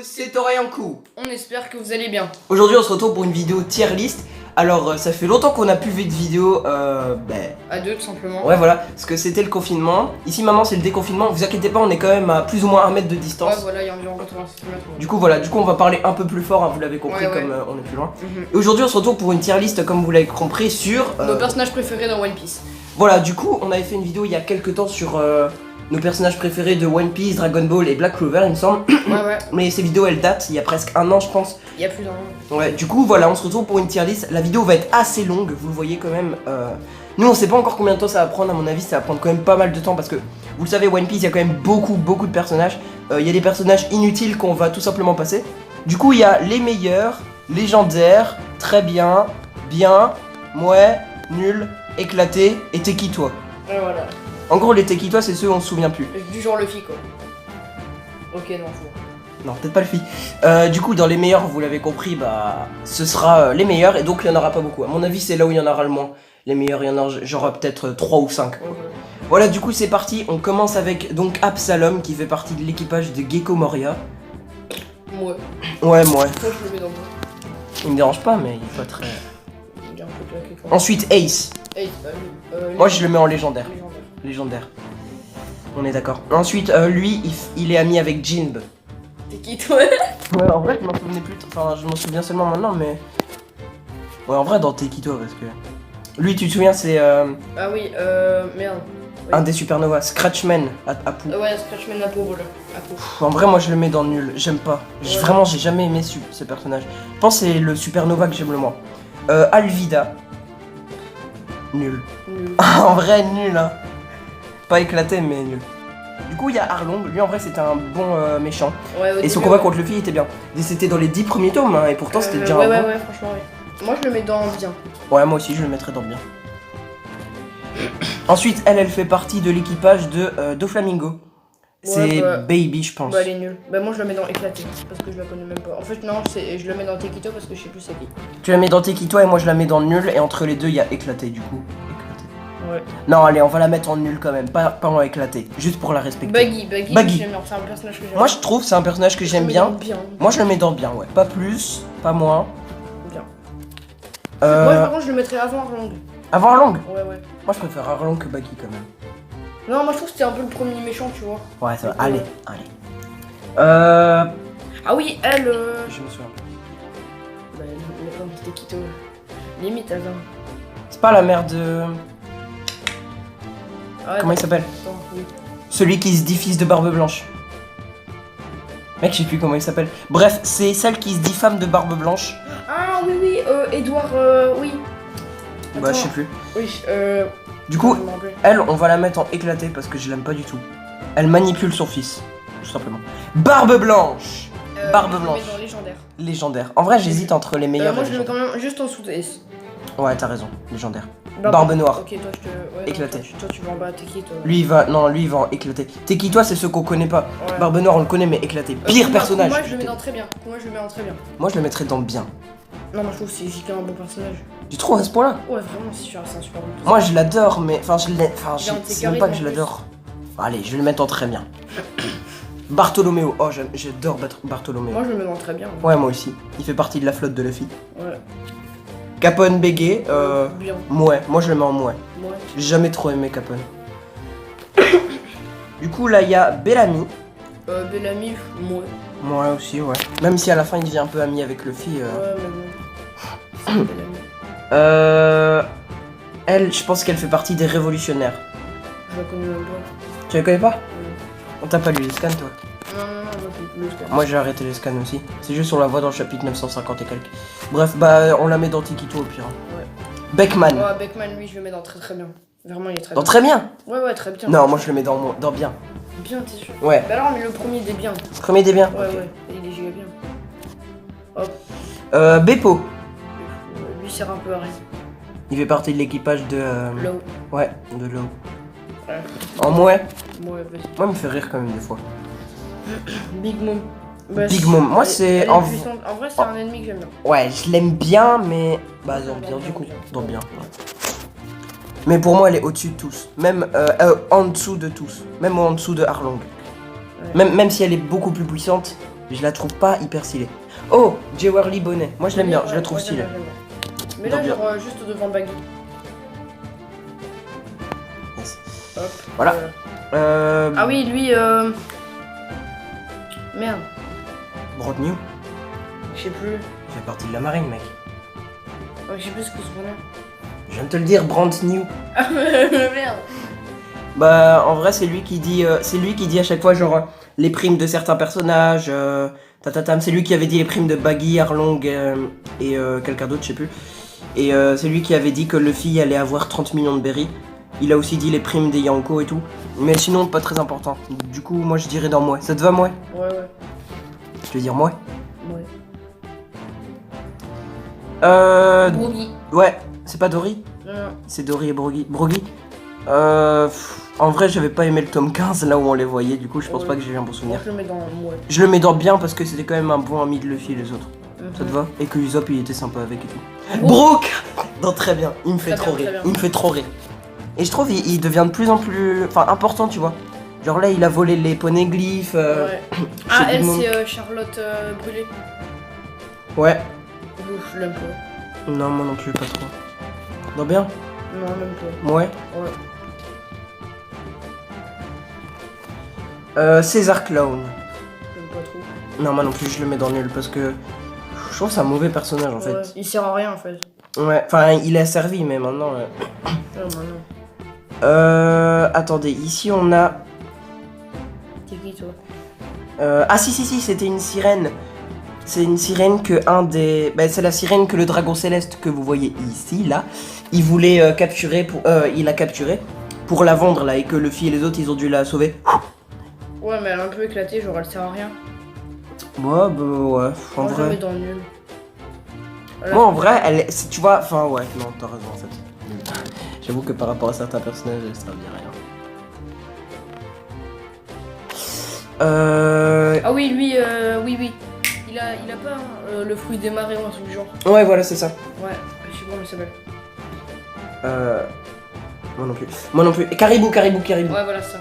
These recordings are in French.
c'est Oriankou. On espère que vous allez bien. Aujourd'hui on se retrouve pour une vidéo tier list. Alors ça fait longtemps qu'on a plus vu de vidéo À deux tout simplement. Ouais voilà, parce que c'était le confinement. Ici maintenant c'est le déconfinement, vous inquiétez pas, on est quand même à plus ou moins 1 mètre de distance. Ouais voilà, il y a environ 86 mètres. Du coup on va parler un peu plus fort, hein, vous l'avez compris, Ouais, comme on est plus loin. Mhm. Et aujourd'hui on se retrouve pour une tier list comme vous l'avez compris sur... Nos personnages préférés dans One Piece. Voilà, du coup on avait fait une vidéo il y a quelques temps sur nos personnages préférés de One Piece, Dragon Ball et Black Clover il me semble. Ouais. Mais ces vidéos elles datent il y a presque 1 an je pense. Il y a plus d'un an. Ouais, du coup voilà, on se retrouve pour une tier list. La vidéo va être assez longue, vous le voyez quand même. Nous on sait pas encore combien de temps ça va prendre, à mon avis ça va prendre quand même pas mal de temps parce que vous le savez, One Piece il y a quand même beaucoup de personnages. Il y a des personnages inutiles qu'on va tout simplement passer. Du coup il y a les meilleurs, légendaires, très bien, ouais, nul, éclaté et t'es qui toi. Ouais voilà. En gros les t'es qui toi c'est ceux où on se souvient plus. Du genre Luffy quoi. Ok non je vois. Non, peut-être pas le fi. Du coup, dans les meilleurs, vous l'avez compris, bah, ce sera les meilleurs et donc il y en aura pas beaucoup. À mon avis, c'est là où il y en aura le moins. Les meilleurs, il y en aura genre peut-être 3 ou 5. Ouais. Voilà, du coup, c'est parti. On commence avec donc Absalom qui fait partie de l'équipage de Gecko Moria. Ouais. Ouais, moi. Moi je le mets dans le Il me dérange pas, mais il est pas très. Il est un peu claqué quand même. Ensuite, Ace. Hey, Moi, je le mets en légendaire. légendaire. Légendaire. On est d'accord. Ensuite, lui, il est ami avec Jinbe. T'es qui toi? Ouais, en vrai, je m'en souvenais plus. Enfin, je m'en souviens seulement maintenant, mais. Ouais, en vrai, dans Tekito, parce que. Lui, tu te souviens, c'est Ah oui, merde. un des Supernova, Scratchman à Apu. Ouais, Scratchman à peau, voilà. À peau. En vrai, moi, je le mets dans le nul. J'aime pas. Ouais. Vraiment, j'ai jamais aimé ce personnage. Je pense que c'est le Supernova que j'aime le moins. Alvida. Nul. Nul. En vrai, nul, hein. Pas éclaté, mais nul. Du coup, il y a Arlong. Lui, en vrai, c'était un bon méchant. Ouais, au Et son début, combat ouais. contre Luffy était bien. Et c'était dans les 10 premiers tomes, hein, et pourtant, c'était déjà un ouais, bon. ouais, franchement, ouais. Moi je le mets dans bien. Ouais, moi aussi, je le mettrais dans bien. Ensuite, elle fait partie de l'équipage de Doflamingo. C'est Ouais, bah, Baby, je pense. Bah elle est nulle. Bah moi je le mets dans éclaté parce que je la connais même pas. En fait non, je le mets dans Tekito parce que je sais plus c'est qui. Tu la mets dans Tekito et moi je la mets dans le nul, et entre les deux, il y a éclaté, du coup. Éclaté. Ouais. Non, allez, on va la mettre en nul quand même, pas en éclaté, juste pour la respecter. Baggy. J'aime bien, c'est un personnage que j'aime. Moi, je trouve c'est un personnage que j'aime bien. Moi, je le mets dans bien, ouais. Pas plus, pas moins. Bien. Euh, Moi par contre je le mettrais avant Arlong. Avant Arlong. Ouais. Moi, je préfère Arlong que Baggy quand même. Non, moi je trouve que c'était un peu le premier méchant, tu vois. Ouais, ça va. Ouais. Allez. Ah oui, elle. Je me souviens. Bah elle est comme Tekito. Limite elle. C'est pas la mère de. Ah, Comment il s'appelle? Attends, oui. Celui qui se dit fils de Barbe Blanche. Mec, je sais plus comment il s'appelle. Bref, c'est celle qui se dit femme de Barbe Blanche. Ah oui, Edouard, oui. Bah, Attends. je sais plus. Oui, Du coup, je m'en rappelle. elle, on va la mettre en éclaté parce que je l'aime pas du tout. Elle manipule son fils, tout simplement. Barbe Blanche. Barbe je le Blanche. mets dans légendaire. Légendaire. En vrai, j'hésite entre les meilleurs Moi et je le mets légendaires. quand même juste en dessous de S. Ouais, t'as raison. Légendaire. Barbe noire. Ok, toi je te. Ouais, Éclaté. non, toi, tu vas en bas, t'es qui toi? Lui, il va. Non, lui, il va en éclaté. T'es qui, toi? C'est ceux qu'on connaît pas. Ouais. Barbe Noire, on le connaît, mais éclaté. Pire Kuma, personnage. Moi je le mets dans très bien. Moi je le mets en très bien. Moi, je le mettrais dans bien. Non, moi je trouve que c'est JK un bon personnage. Tu trouves à ce point-là? Ouais, vraiment, c'est un super bon personnage. Moi, je l'adore, mais. Enfin, je l'ai. Enfin, Il est un de ses c'est même pas que je charismes, en l'adore. Allez, je vais le mettre en très bien. Bartholoméo. Oh, j'adore Bartholoméo. Moi je le mets dans très bien. Ouais, moi aussi. Il fait partie de la flotte de Luffy. Ouais. Capone Bégué, Bien. mouais. Moi, je le mets en mouais. Ouais. J'ai jamais trop aimé Capone. Du coup, là, il y a Bellamy. Bellamy, moi. Moi aussi, ouais. Même si à la fin, il devient un peu ami avec Luffy. Ouais, mais bon. C'est Bellamy. Elle, je pense qu'elle fait partie des révolutionnaires. Je la connais même pas. Tu la connais pas? Ouais. On t'a pas lu les scans, toi? Non, moi j'ai plus le scan. Moi, j'ai arrêté les scans aussi. C'est juste on la voit dans le chapitre 950 et quelques. Bref, bah, on la met dans Tikito au pire. Ouais. Beckman. Ouais, Beckman, lui, je le mets dans très bien. Vraiment, il est très Dans bien. très bien. Ouais, très bien. Non, moi, je le mets dans bien. Bien, t'es sûr? Ouais. Bah alors, mais le premier des biens. Premier des biens. Ouais, Ok. ouais, il est giga bien. Hop, Beppo. lui sert un peu à rien. Il fait partie de l'équipage de. Low. Ouais, de l'eau. Ouais. En mouais. Ouais, vas-y. Moi, il me fait rire quand même des fois. Big Mom. Bah, Big Mom. Moi, elle- c'est elle est en- puissante. En vrai, c'est un ennemi que j'aime bien. Ouais, je l'aime bien, mais. Bah, dans bien, du coup. Dans bien. Ouais. Mais pour moi, elle est au-dessus de tous. Même en dessous de tous. Même en dessous de Arlong. Ouais. Même si elle est beaucoup plus puissante, Je la trouve pas hyper stylée. Oh, Jewerly Bonnet. Moi je l'aime bien, je la trouve stylée. Mais là, genre juste devant Baggy. Yes. Hop. Voilà. Ah oui, lui. Merde, Brand New. je sais plus. Il fait partie de la marine, mec. Oh, je sais plus ce que c'est son nom. Je viens de te le dire, Brand New. Ah merde. Bah, en vrai, c'est lui qui dit à chaque fois, genre, les primes de certains personnages. Tatatam, c'est lui qui avait dit les primes de Baggy, Arlong et quelqu'un d'autre, je sais plus. Et c'est lui qui avait dit que Luffy allait avoir 30 millions de berries. Il a aussi dit les primes des Yanko et tout. Mais sinon, pas très important. Du coup, moi je dirais dans moi. Ça te va, moi? Ouais. Je veux dire moi? Ouais. Brogy. Ouais, c'est pas Dory? Non. C'est Dory et Brogy. Brogy? En vrai, j'avais pas aimé le tome 15 là où on les voyait. Du coup, je pense pas que j'ai eu un bon souvenir. Moi, je le mets dans ouais. Je le mets dans bien parce que c'était quand même un bon ami de Luffy les autres. Ça te va? Et que Usopp il était sympa avec et tout. Brook! Non, très bien. Il me fait trop rire. Il me fait trop rire. Et je trouve il devient de plus en plus important, tu vois. Genre là, il a volé les poneglyphes. Ouais. Ah, elle, c'est Charlotte Brûlée. Ouais. Ouf, je l'aime pas. Non, moi non plus, pas trop. Non, bien? Non, même pas. Ouais. César Clown. J'aime pas trop. Non, moi non plus, je le mets dans nul parce que je trouve que c'est un mauvais personnage en fait. Il sert à rien en fait. Ouais, enfin, il a servi, mais maintenant. Non, maintenant. Attendez, ici on a. T'es qui toi? Ah, si, c'était une sirène. C'est une sirène que un des. Bah, c'est la sirène que le dragon céleste que vous voyez ici, là. Il voulait capturer pour. Il a capturé pour la vendre là et que Luffy et les autres ils ont dû la sauver. Ouais, mais elle est un peu éclatée, genre elle sert à rien. Ouais, bah ouais, en Moi, je la vrai. mets dans le nul. Moi en vrai, elle est. Tu vois, enfin ouais, non, t'as raison en fait. J'avoue que par rapport à certains personnages, elle sert bien à rien. Ah oui, lui, oui. Il a pas le fruit des marées ou un truc du genre. Ouais, voilà, c'est ça. Ouais, je sais pas comment il s'appelle. Moi non plus. Moi non plus. Et Caribou. Ouais, voilà ça.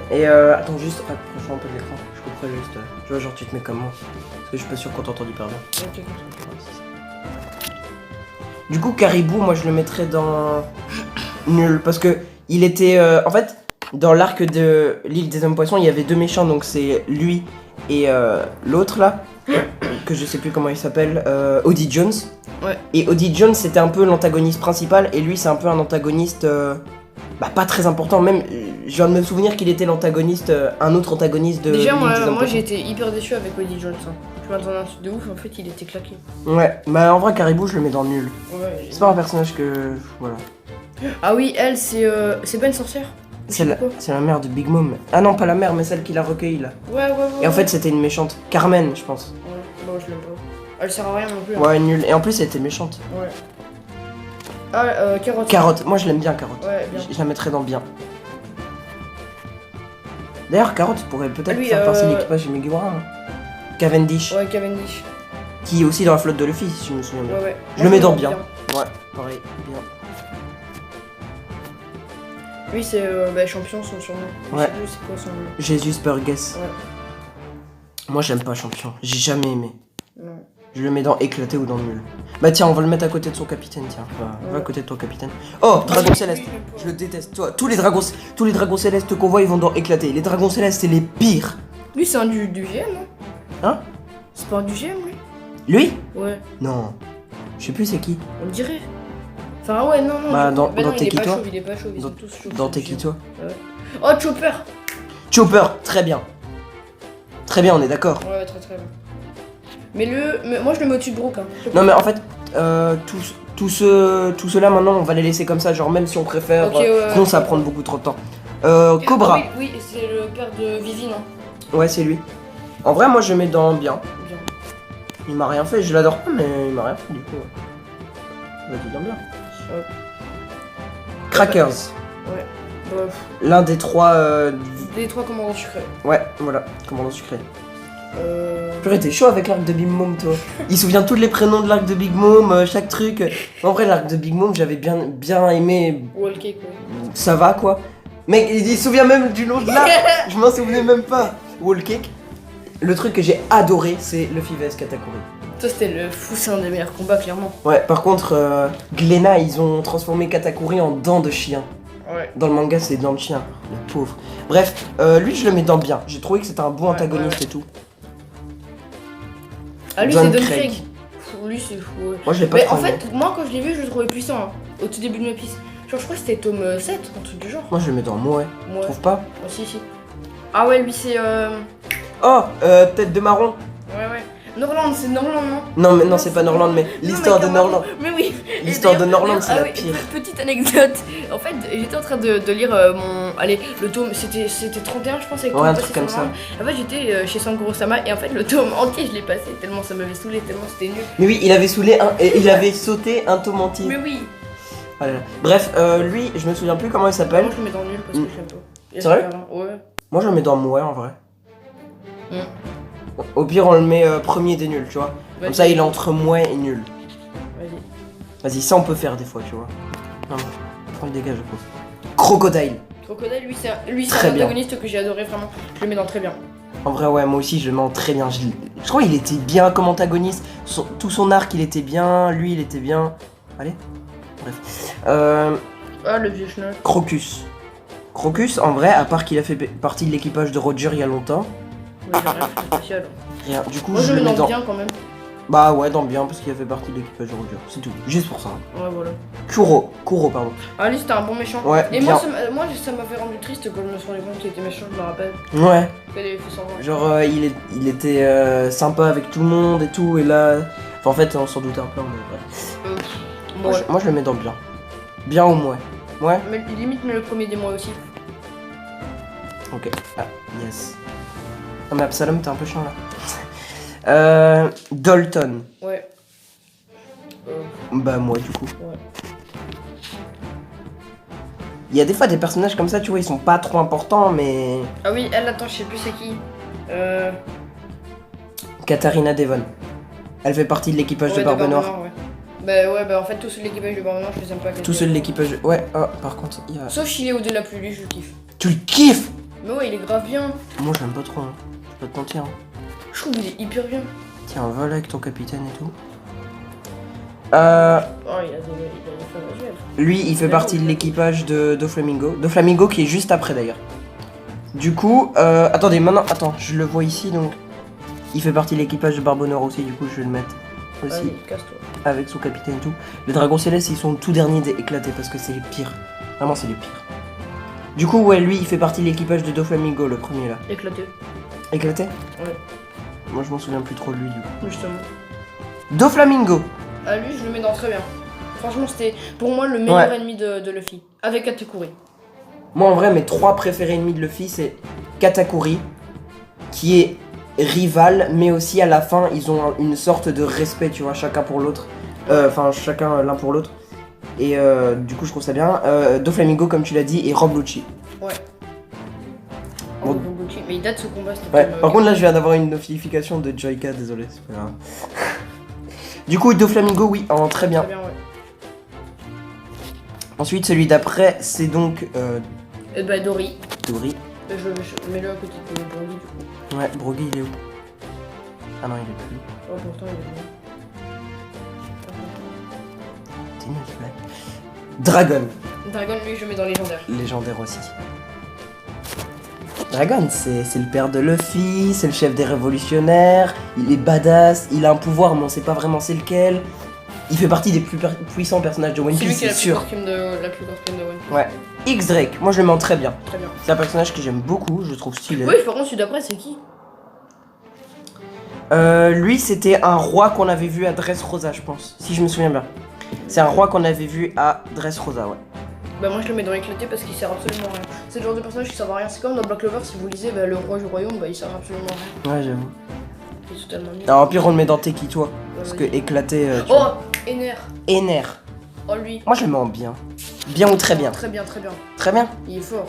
Et attends, juste rapproche-moi un peu de l'écran. Je couperai juste. Tu vois, genre tu te mets comme moi. Parce que je suis pas sûr qu'on t'entende hyper bien. Ok, Du coup, Caribou, moi je le mettrais dans nul. Parce que il était. En fait, dans l'arc de l'île des hommes poissons, il y avait deux méchants. Donc c'est lui et l'autre là. Que je sais plus comment il s'appelle. Odie Jones. Ouais. Et Odie Jones c'était un peu l'antagoniste principal. Et lui, c'est un peu un antagoniste. Bah, pas très important. Même, je viens de me souvenir qu'il était l'antagoniste. Un autre antagoniste de. Déjà, l'île des hommes moi poissons. j'ai été hyper déçu avec Woody Jones. Hein. Je m'attendais à un truc de ouf, en fait il était claqué. Ouais, bah en vrai, Caribou, je le mets dans nul. Ouais, C'est pas un personnage que. Voilà. Ah oui, elle, c'est pas une sorcière? C'est la mère de Big Mom. Ah non, pas la mère, mais celle qui l'a recueillie là. Ouais. Et en fait, c'était une méchante. Carmen, je pense. Ouais, bon, je l'aime pas. Elle sert à rien non plus. Hein. Ouais, nul. Et en plus, elle était méchante. Ouais. Ah, Carotte. Carotte, moi je l'aime bien, Carotte. Ouais, bien. Je la mettrais dans bien. D'ailleurs, Carotte pourrait peut-être Lui, faire partie de l'équipage de Megura. Hein. Cavendish. Ouais, Cavendish. Qui est aussi dans la flotte de Luffy, si je me souviens bien. Ouais. Je le mets dans bien. Ouais, pareil, bien. Lui, c'est champion, son surnom. Ouais. Je sais plus c'est quoi son nom. Jesus Burgess. Ouais. Moi, j'aime pas champion. J'ai jamais aimé. Non. Je le mets dans éclaté ou dans nul. Bah tiens, on va le mettre à côté de son capitaine, tiens. Va à côté de ton capitaine. Oh, dragon céleste. Je le déteste. Toi, tous les dragons célestes qu'on voit, ils vont dans éclater. Les dragons célestes, c'est les pires. Lui, c'est un du GM, non? Hein? C'est pas un du GM, lui? Lui? Ouais. Non. Je sais plus c'est qui. On dirait. Enfin, ouais, non. Bah, du coup. dans non, T'es qui, toi? Il est pas chauve, ils sont tous chauves. Dans T'es qui, toi? Ouais. Oh, Chopper! Chopper, très bien. Très bien, on est d'accord. Ouais, très bien. Mais moi, je le mets au-dessus de Brook, hein. Non, mais en fait, tous ceux-là, maintenant, on va les laisser comme ça, genre même si on préfère. Ok, ouais, sinon, ça va prendre beaucoup trop de temps. Cobra. Ah, oui, c'est le père de Vivi, non? Ouais, c'est lui. En vrai, moi, je le mets dans bien. Bien. Il m'a rien fait, je l'adore pas, mais il m'a rien fait du coup. Vas-y, dans bien. Ouais. Crackers. Ouais. Bah, L'un des trois. les trois commandants sucrés. Ouais, voilà, commandant sucré. Purée, t'es chaud avec l'arc de Big Mom, toi. Il se souvient tous les prénoms de l'arc de Big Mom, chaque truc. En vrai, l'arc de Big Mom, j'avais bien aimé. Wallcake, ouais. Ça va, quoi. Mec, il se souvient même du nom de l'arc. Je m'en souvenais même pas. Wallcake. le truc que j'ai adoré, c'est Luffy vs Katakuri. Ça, c'était le fou, c'est un des meilleurs combats, clairement. Ouais, par contre, Glénat, ils ont transformé Katakuri en dents de chien. Ouais. Dans le manga, c'est dents de chien, le pauvre. Bref, lui, je le mets dans bien. J'ai trouvé que c'était un bon antagoniste et tout. Ah, lui, John c'est Don Craig. Craig. Lui, c'est fou. Ouais. Moi, je l'ai pas Mais trop en aimé. fait, moi, quand je l'ai vu, je le trouvais puissant. Hein, au tout début de One Piece. Genre, je crois que c'était tome 7, un truc du genre. Moi, je le mets dans Moe. Ouais. Tu trouves pas? Oh, si. Ah, ouais, lui, c'est. Oh, tête de marron. Ouais. Norland, c'est Norland, non? Non, mais non, c'est pas Norland, mais l'histoire de Norland. Mais oui. L'histoire Et de d'ailleurs- Norland, c'est ah la oui, pire. Petite anecdote. En fait, j'étais en train de lire mon. Allez, le tome, c'était 31, je pense, avec Ouais, tout un passé truc comme sur ça. Norland. En fait, j'étais chez Sankuro-sama et en fait, le tome entier, je l'ai passé tellement ça m'avait saoulé, tellement c'était nul. Mais oui, il avait il avait sauté un tome entier. Mais oui. Ah là là. Bref, lui, je me souviens plus comment il s'appelle. Moi, je le mets dans nul parce que je l'aime pas. Et C'est vrai? Ouais. Moi, je le mets dans Moe en vrai. Mm. Au pire, on le met premier des nuls, tu vois. Comme ça, il est entre Moe et nul. Vas-y. Vas-y, ça on peut faire des fois, tu vois. Non, prends le dégage, je pense. Crocodile. Crocodile, lui, c'est Très un bien. antagoniste que j'ai adoré vraiment. Je le mets dans très bien. En vrai, ouais, moi aussi, je le mets en très bien. Je crois qu'il était bien comme antagoniste. Tout son arc, il était bien. Lui, il était bien. Allez. Bref. Ah, le vieux schnock. Crocus. Crocus, en vrai, à part qu'il a fait partie de l'équipage de Roger il y a longtemps, Ouais, j'ai rien fait de spécial. rien. Du coup, Moi, je je le le mets mets dans dans. bien quand même. Bah ouais, dans bien, parce qu'il a fait partie de l'équipage de Roger. C'est tout. Juste pour ça. Ouais, voilà. Kuro, pardon. Ah, lui, c'était un bon méchant. Ouais, Et bien. moi, ça m'avait rendu triste quand je me suis rendu compte qu'il était méchant, je me rappelle. Ouais. Il avait fait semblant. Genre, il était sympa avec tout le monde et tout, et là. Enfin, en fait, on s'en doutait un peu, mais bref. Bon, ouais. Moi, je le mets dans bien. Bien au moins. Ouais. Mais limite, mais le premier des mois aussi. Ok. Ah, yes. Non, mais Absalom, t'es un peu chiant là. Dalton. Ouais. Bah, moi, du coup. Ouais. Il y a des fois des personnages comme ça, tu vois, ils sont pas trop importants, mais. Ah oui, elle, attends, je sais plus c'est qui. Katharina Devon. Elle fait partie de l'équipage Ouais, de Barbe Noire. Ouais. Bah en fait, tous ceux de l'équipage de Barbe Noire, je les aime pas. Tous ceux de l'équipage. Ouais, oh, par contre, il y a. Sauf Chili au-delà plus, lui, je le kiffe. Tu le kiffes? Mais ouais, il est grave bien. Moi, j'aime pas trop, hein. Je peux pas te mentir. Hein. Je trouve qu'il est hyper bien. Tiens, vole avec ton capitaine et tout. Oh, il a des fins visuelles. Lui, il fait partie de l'équipage de Doflamingo. Doflamingo qui est juste après d'ailleurs. Du coup, attendez, maintenant, attends, je le vois ici donc. Il fait partie de l'équipage de Barbe Noire aussi, du coup, je vais le mettre aussi. Vas-y, casse-toi. Avec son capitaine et tout. Les dragons célestes, ils sont tout derniers éclatés parce que c'est les pires. Vraiment, c'est les pires. Du coup, ouais, lui, il fait partie de l'équipage de Doflamingo, le premier là. Éclaté. Éclaté? Ouais. Moi, je m'en souviens plus trop de lui, du coup. Justement. Doflamingo! Ah, lui, je le mets dans très bien. Franchement, c'était pour moi le meilleur ennemi de Luffy. Avec Katakuri. Moi, en vrai, mes trois préférés ennemis de Luffy, c'est Katakuri, qui est rival, mais aussi à la fin, ils ont une sorte de respect, tu vois, chacun pour l'autre. Enfin, chacun l'un pour l'autre. Et du coup, je trouve ça bien. Doflamingo, comme tu l'as dit, et Rob Lucci. Ouais. Bon. Rob Lucci, mais il date ce combat, c'était Ouais, comme, par contre, là, je viens d'avoir une notification de Joyka, désolé, c'est pas grave. Du coup, Doflamingo, oui, en très bien. Très bien, ouais. Ensuite, celui d'après, c'est donc Bah, Dory. Dory. Je mets-le à côté de Broggy, du coup. Ouais, Broggy, il est où? Ah non, il est plus. Oh, pourtant, il est bien. C'est nul, ce mec. Dragon. Dragon, lui, je le mets dans légendaire. Légendaire aussi. Dragon, c'est le père de Luffy, c'est le chef des révolutionnaires, il est badass, il a un pouvoir, mais on sait pas vraiment c'est lequel. Il fait partie des plus puissants personnages de One C'est lui Piece, qui a c'est la sûr. plus grosse crème de One Piece. Ouais. X-Drake, moi je le mets en très bien. Très bien. C'est un personnage que j'aime beaucoup, je le trouve stylé. Oui, par contre, celui d'après, c'est qui? Lui, c'était un roi qu'on avait vu à Dressrosa, je pense, si je me souviens bien. C'est un roi qu'on avait vu à Dressrosa, ouais. Bah, moi, je le mets dans éclaté parce qu'il sert absolument à rien. C'est le genre de personnage qui sert à rien. C'est comme dans Black Clover, si vous lisez bah, le roi du royaume, bah, il sert absolument à rien. Ouais, j'avoue. Il est totalement nul. Alors, au pire, on le met dans Teki, toi. Ouais, Parce que vas-y. éclaté. Tu Oh, vois. Ener. Ener. Oh, lui. Moi, je le mets en bien. Bien ou très bien? Très bien, très bien. Très bien. Il est fort.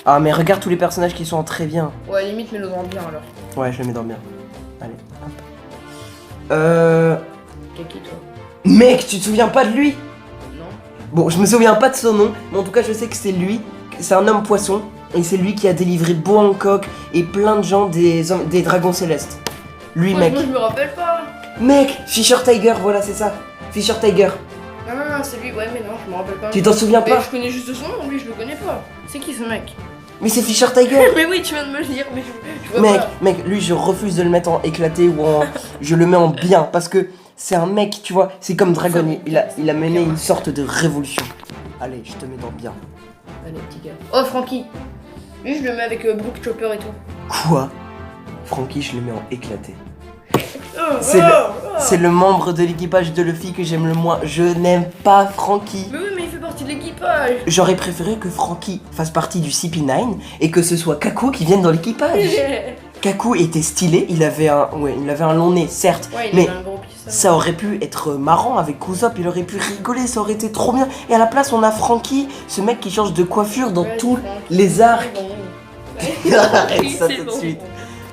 Ah, mais regarde tous les personnages qui sont en très bien. Ouais, limite, mets-le dans bien alors. Ouais, je le mets dans bien. Allez, hop. T'es qui, toi? Mec, tu te souviens pas de lui? Non. Bon, je me souviens pas de son nom, mais en tout cas, je sais que c'est lui. C'est un homme poisson. Et c'est lui qui a délivré Hancock et plein de gens des dragons célestes. Lui, Ouais, mec. moi je me rappelle pas. Mec, Fisher Tiger, voilà, c'est ça. Fisher Tiger. Non, c'est lui, ouais, mais non, je me rappelle pas. Tu t'en souviens Mais pas? je connais juste son nom, lui, je le connais pas. C'est qui ce mec? Mais c'est Fisher Tiger. Mais oui, tu viens de me le dire, mais je vois Mec, pas. mec, lui, je refuse de le mettre en éclaté ou en. Je le mets en bien parce que c'est un mec, tu vois. C'est comme Dragon, il a mené une sorte de révolution. Allez, je te mets dans bien. Allez, petit gars. Oh, Francky. Lui, je le mets avec Brooke Chopper et tout. Quoi? Frankie, je le mets en éclaté. Oh, C'est le membre de l'équipage de Luffy que j'aime le moins. Je n'aime pas Frankie. Mais oui, mais il fait partie de l'équipage. J'aurais préféré que Frankie fasse partie du CP9 et que ce soit Kaku qui vienne dans l'équipage. Kaku était stylé, il avait un long nez, certes, Ouais, il mais avait un gros pisse. ça aurait pu être marrant avec Usopp, il aurait pu rigoler, ça aurait été trop bien. Et à la place, on a Frankie, ce mec qui change de coiffure dans Ouais, tous c'est Francky. les arcs. C'est bon. Arrête ça C'est tout de bon. suite.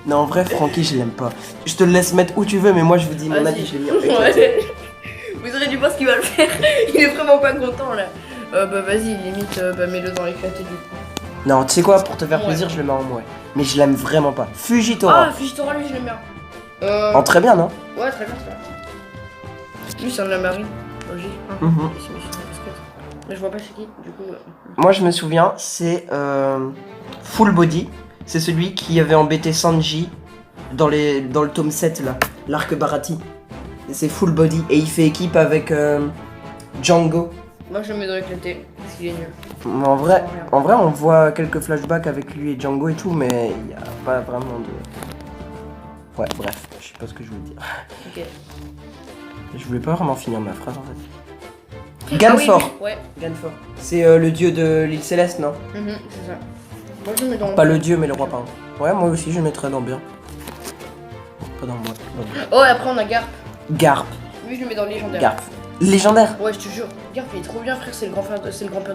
Non, en vrai, Frankie, je l'aime pas. Je te le laisse mettre où tu veux, mais moi, je vous dis mon Vas-y. avis, je l'ai mis en éclaté. Ouais. Vous aurez dû voir ce qu'il va le faire. Il est vraiment pas content là. Bah vas-y, limite, mets-le dans l'éclaté du coup. Non, tu sais quoi, pour te faire Ouais. plaisir, je le mets en mouais. Mais je l'aime vraiment pas. Fujitora. Ah, Fujitora, lui, je l'aime bien. En très bien, non? Ouais, très bien, très bien. Lui, c'est un de la marine. Logique. Hein. Mhm. Il s'est mis sur la casquette. Mais je vois pas c'est qui, du coup. Moi, je me souviens, c'est Full Body. C'est celui qui avait embêté Sanji dans le tome 7, là. L'arc Barati. Et c'est Full Body. Et il fait équipe avec Django. Moi, je le mets dans l'éclaté, parce qu'il est nul. En vrai, on voit quelques flashbacks avec lui et Django et tout, mais il n'y a pas vraiment de... Ouais, bref, je sais pas ce que je voulais dire. Ok. Je voulais pas vraiment finir ma phrase, en fait. Ah Ganfor. oui, ouais. Ganfor. C'est le dieu de l'île céleste, non? C'est ça. Moi, je le mets dans Pas le dieu, mais le roi, pardon. Ouais, moi aussi, je le mettrais dans bien. Pas dans moi. Dans bien. Oh, et après, on a Garp. Garp. Lui, je le mets dans légendaire. Garp. Légendaire. Ouais, je te jure. Garp, il est trop bien, frère. C'est le grand-père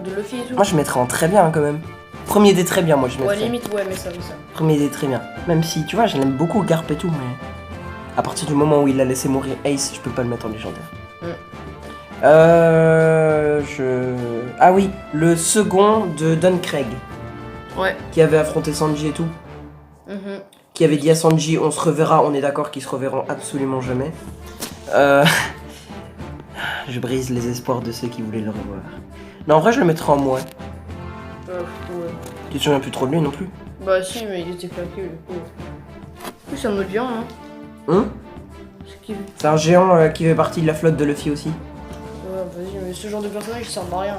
de Luffy et tout. Moi, je mettrais en très bien, quand même. Premier des très bien, moi, je Ouais, mettrais. limite, ouais, mais ça, mais ça. Premier des très bien. Même si, tu vois, je l'aime beaucoup, Garp et tout, mais... À partir du moment où il a laissé mourir Ace, je peux pas le mettre en légendaire. Ah oui, le second de Don Craig, Ouais. qui avait affronté Sanji et tout. Mhm. Qui avait dit à Sanji, on se reverra, on est d'accord qu'ils se reverront absolument jamais. Je brise les espoirs de ceux qui voulaient le revoir. Non, en vrai, je le mettrais en moi. Ouais. Tu te souviens plus trop de lui non plus? Bah, si, mais il était claqué, le coup. Lui, c'est un autre géant, hein. C'est qui lui? C'est un géant qui fait partie de la flotte de Luffy aussi. Ouais, vas-y, mais ce genre de personnage, il sert à rien.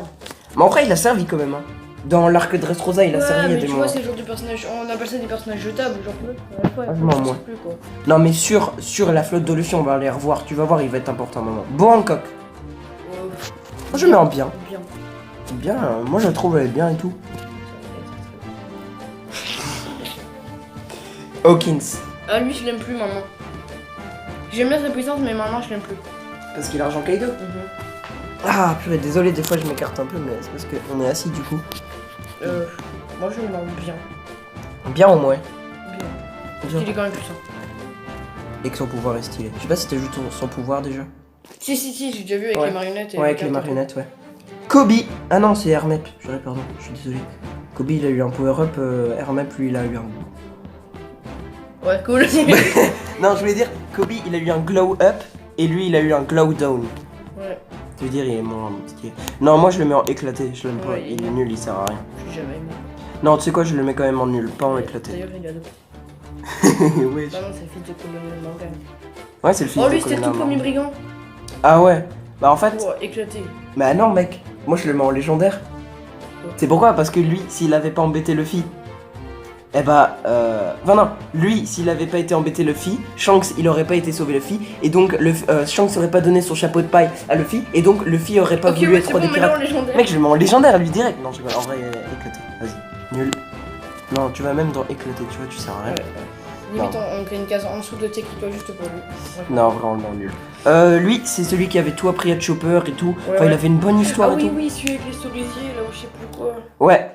Mais en vrai, il a servi quand même. Hein. Dans l'arc de Dressrosa, il a servi à mais des tu moments. vois, c'est le genre de personnage, on appelle ça des personnages jetables, genre ouais, Ah, je m'en je sais moque. plus, quoi. Non, mais sur la flotte de Luffy, on va les revoir. Tu vas voir, il va être important un moment. Hancock. Moi, je le mets en bien. Bien. Bien, moi je le trouve bien et tout. Hawkins. Ah, lui, je l'aime plus maintenant. J'aime bien sa puissance, mais maintenant, je l'aime plus. Parce qu'il a argent Kaido. Ah, purée, désolé, des fois je m'écarte un peu, mais c'est parce qu'on est assis du coup. Moi, je le mets bien. Bien au moins. Bien. Bien. Il est quand même puissant. Et que son pouvoir est stylé. Je sais pas si t'as vu son pouvoir déjà. Si, j'ai déjà vu avec Ouais. les marionnettes. Et Ouais, avec les marionnettes, ouais. Kobe. Ah non, c'est Hermep. J'aurais pardon, je suis désolé. Kobe il a eu un power-up, Hermep lui il a eu un... Ouais, cool. Non, je voulais dire, Kobe il a eu un glow-up et lui il a eu un glow-down. Ouais, Je veux dire, il est moins stylé. Non, moi je le mets en éclaté, je l'aime pas. Ouais, Il est nul, il sert à rien. j'ai jamais aimé. Non, tu sais quoi, je le mets quand même en nul, pas en éclaté. D'ailleurs, il a deux. Ouais, Bah non, c'est le fils de Colonel Morgan. ouais c'est le fils Oh, de lui, c'était le Colonel tout premier Morgan. brigand. Ah ouais. Bah en fait, Oh, éclaté. bah non mec, moi je le mets en légendaire. C'est pourquoi? Parce que lui, s'il avait pas embêté Luffy, eh bah, enfin non, lui, s'il avait pas été embêté Luffy, Shanks, il aurait pas été sauvé Luffy, et donc Shanks aurait pas donné son chapeau de paille à Luffy, et donc Luffy aurait pas Ok, voulu ouais, être c'est roi bon, des mais là, pirates. en légendaire. Mec, je le mets en légendaire lui direct. Non, je vais en vrai éclaté. Vas-y, nul. Non, tu vas même dans éclaté, tu vois, tu sers à rien. Ouais. Limite, on crée une case en dessous de Tech qui toi juste pour lui. Ouais. Non, vraiment nul. Lui, c'est celui qui avait tout appris à Chopper et tout. Ouais, Enfin, il ouais. avait une bonne histoire Ah et oui, tout. oui, celui avec les cerisiers, là où je sais plus quoi. Ouais.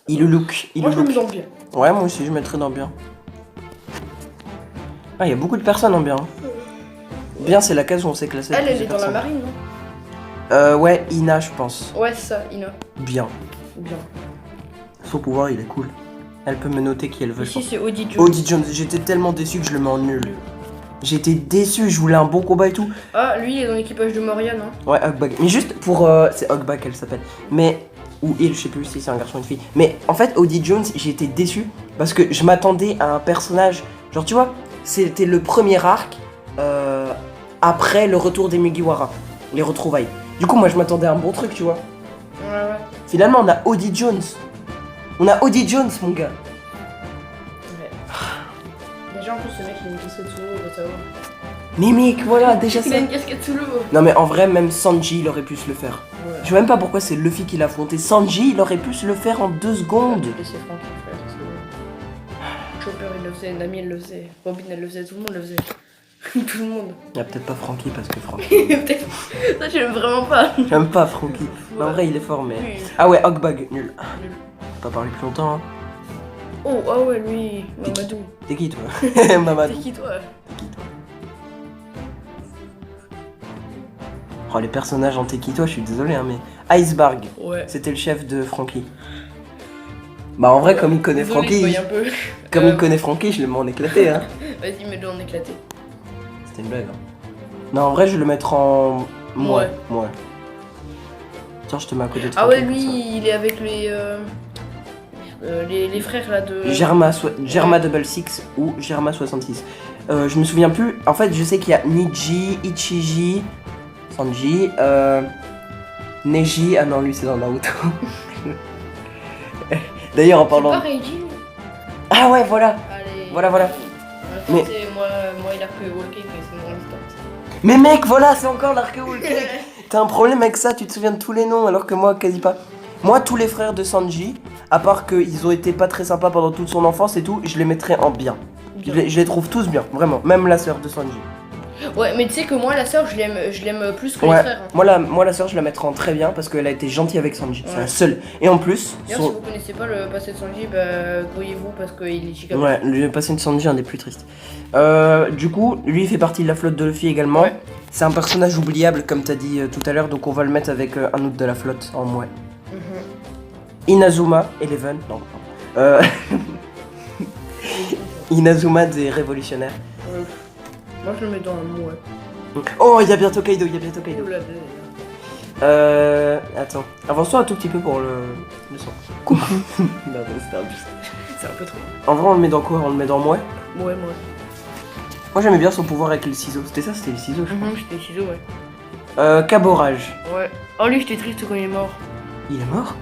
Il le look. Moi, je le mets look. dans bien. Ouais, moi aussi, je mettrais dans bien. Ah, il y a beaucoup de personnes en bien. Bien, c'est la case où on s'est classé. Elle avec est plusieurs dans la personnes. marine, non? Ouais, Ina, je pense. Ouais, c'est ça, Ina. Bien. Bien. Son pouvoir, il est cool. Elle peut me noter qui elle veut. Ici, c'est Audie Jones. Audie Jones, j'étais tellement déçu que je le mets en nul. J'étais déçu, je voulais un bon combat et tout. Ah, lui, il est dans l'équipage de Morriane. Hein. Ouais, Huckbag. Mais juste pour. C'est Huckbag qu'elle s'appelle. Mais. Ou il, je sais plus si c'est un garçon ou une fille. Mais en fait, Audie Jones, j'ai été déçu parce que je m'attendais à un personnage. Genre, tu vois, c'était le premier arc après le retour des Mugiwara, les retrouvailles. Du coup, moi, je m'attendais à un bon truc, tu vois. Ouais. Finalement, on a Audie Jones. On a Audie Jones, mon gars. Ouais. Déjà, en plus, ce mec, il a une casquette sous l'eau, on va savoir. Mimique, voilà, déjà Il ça. a une casquette sous l'eau. Non, mais en vrai, même Sanji, il aurait pu se le faire. Ouais. Je sais même pas pourquoi c'est Luffy qui l'a affronté. Sanji, il aurait pu se le faire en 2 secondes. Laissez Francky faire, c'est... Chopper, il le faisait, Nami, elle le faisait. Robin, elle le faisait, tout le monde le faisait. Tout le monde. Il y a peut-être pas Franky parce que Franky. Peut-être. Ça, je l'aime vraiment pas. J'aime pas Franky. Mais en vrai, il est fort, mais. Oui. Ah ouais, Huckbag, nul. Nul. Pas parlé plus longtemps, hein. Oh, ah ouais, lui, Mamadou. T'es qui toi? Mamadou. C'est qui toi? T'es qui toi? Oh, les personnages en T'es qui toi, je suis désolé, hein, mais. Iceberg, Ouais. c'était le chef de Franky. Bah, en vrai, comme il connaît Désolé, Franky. je voyais un peu. Comme il connaît Franky, je le mets en éclaté, hein. Vas-y, mets-le en éclaté. C'était une blague, hein. Non, en vrai, je vais le mettre en. Ouais. Ouais. Tiens, je te mets à côté de Ah ouais, Franky, lui, comme ça. il est avec les frères là de. Germa Double Six ou Germa 66. Je me souviens plus. En fait, je sais qu'il y a Niji, Ichiji, Sanji, Neji. Ah non, lui c'est dans Naruto. D'ailleurs, en C'est parlant. pas Reiji. Ah ouais, voilà. Allez. Voilà. Mais- Mais. C'est moi, il a que Walking, mais c'est mon instant. Mais mec, voilà, c'est encore l'arc Whole Cake. T'as un problème avec ça, tu te souviens de tous les noms alors que moi, quasi pas. Moi, tous les frères de Sanji, à part qu'ils ont été pas très sympas pendant toute son enfance et tout, je les mettrais en bien. Je les trouve tous bien, vraiment. Même la sœur de Sanji. Ouais, mais tu sais que moi, la sœur, je l'aime plus que Ouais, les frères. Hein. moi la sœur, je la mettrais en très bien parce qu'elle a été gentille avec Sanji. C'est Ouais. la seule. Et en plus, D'ailleurs, si vous connaissez pas le passé de Sanji, bah, grouillez-vous parce qu'il est giga. ouais, le passé de Sanji, un des plus tristes. Du coup, lui, il fait partie de la flotte de Luffy également. Ouais. C'est un personnage oubliable, comme t'as dit tout à l'heure, donc on va le mettre avec un autre de la flotte en mouais. Mhm. Inazuma, Eleven, non. Euh, Inazuma des révolutionnaires. Moi, je le mets dans le mot. Ouais. Oh, il y a bientôt Kaido, Oula, Attends, avance-toi un tout petit peu pour le son. Coucou. Non, mais c'était un c'est un peu trop. En vrai, on le met dans quoi? On le met dans moi. Ouais, moi. Moi, j'aimais bien son pouvoir avec les ciseaux. C'était les ciseaux, je crois. J'étais ciseaux, ouais. Caborage. Ouais. Oh, lui, j'étais triste quand il est mort. Il est mort?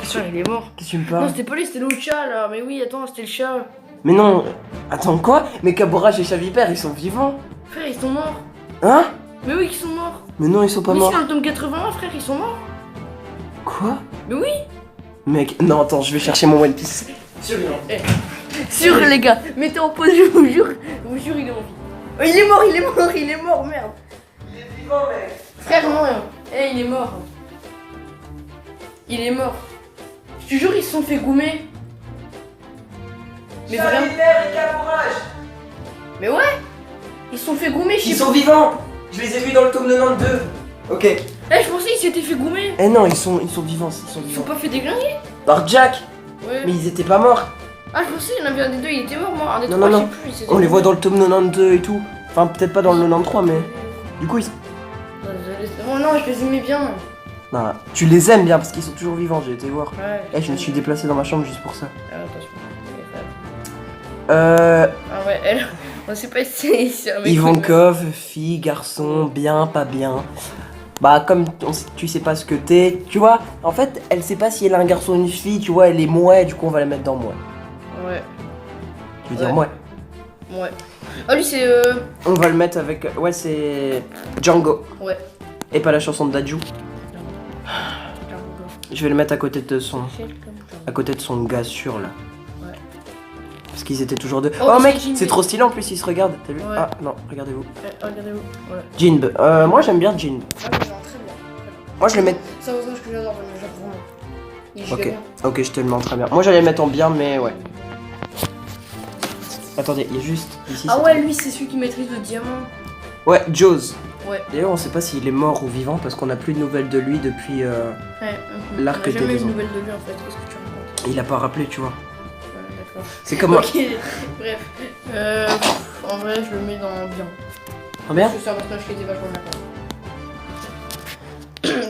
Putain, il est mort. Qu'est-ce que tu me Non, parles? c'était pas lui, c'était l'autre chat là. Mais oui, attends, c'était le chat. Mais non, attends quoi? Mais Caborage et Chavipère, ils sont vivants. Frère, ils sont morts. Hein? Mais oui, ils sont morts. Mais non, ils sont pas Mais morts. si, dans le tome 81, frère, ils sont morts. Quoi? Mais oui. Mec, non, attends, je vais chercher mon One Piece. Sûr, les gars. Mettez en pause, je vous jure, il est en vie. Oh, il est mort, merde. Il est vivant, mec. Frère, non. Il est mort. Il est mort. Je te jure, ils se sont fait goumer. Mais vraiment. Chavipère et Caborage. Mais ouais. Ils se sont fait goumer, je Ils sais sont pas. vivants. Je les ai vus dans le tome 92. Ok. Je pensais qu'ils s'étaient fait goumer. Eh non, ils sont vivants, Ils sont pas fait déglinguer. Par Jack. Ouais. Mais ils étaient pas morts. Ah, je pensais, il y en avait un des deux, il était mort, moi. Un des Non, trois, non, je non. sais plus. il s'était On les fait voit dans goumer. le tome 92 et tout. Enfin, peut-être pas dans le 93, mais. Du coup, ils. Oh non, je les aimais bien. Non, tu les aimes bien parce qu'ils sont toujours vivants, j'ai été voir. Ouais. Eh, je me suis déplacé dans ma chambre juste pour ça. Ah, attention. Euh. Ah ouais, elle. On sait pas si c'est un mec. Ivankov, fille, garçon, bien, pas bien. Bah, comme tu sais pas ce que t'es, tu vois, en fait, elle sait pas si elle a un garçon ou une fille, tu vois, elle est mouais, du coup, on va la mettre dans mouais. Ouais. Tu veux dire Ouais. mouais. Ouais. Ah, lui, c'est. On va le mettre avec. Ouais, c'est. Django. Ouais. Et pas la chanson de Daju. Je vais le mettre à côté de son. À côté de son gars sûr là. Ouais. Parce qu'ils étaient toujours deux. Oh, Oh, mec, c'est Jinbe. c'est trop stylé en plus, ils se regardent. T'as vu? Ouais. Ah non, regardez-vous. Regardez-vous. Voilà. Jinbe. Moi j'aime bien Jinbe. Ah, mais genre, très bien. Moi je le mets. C'est un personnage que j'adore, mais genre vraiment. Il est giga Ok. bien. Ok, je te le mets en très bien. Moi j'allais le mettre en bien, mais ouais. Attendez, il y a juste ici. Ah c'est- ouais, lui, c'est celui qui maîtrise le diamant. Ouais, Jaws. Ouais. D'ailleurs, on sait pas s'il est mort ou vivant parce qu'on a plus de nouvelles de lui depuis. Ouais. L'arc On a jamais eu des de maisons. nouvelles de lui en fait. Qu'est-ce que tu racontes? Il a pas rappelé, tu vois. Ouais, d'accord. C'est comme moi. Ok, bref. En vrai, je le mets dans bien. Ah bien? Parce que c'est un personnage qui était vachement bien.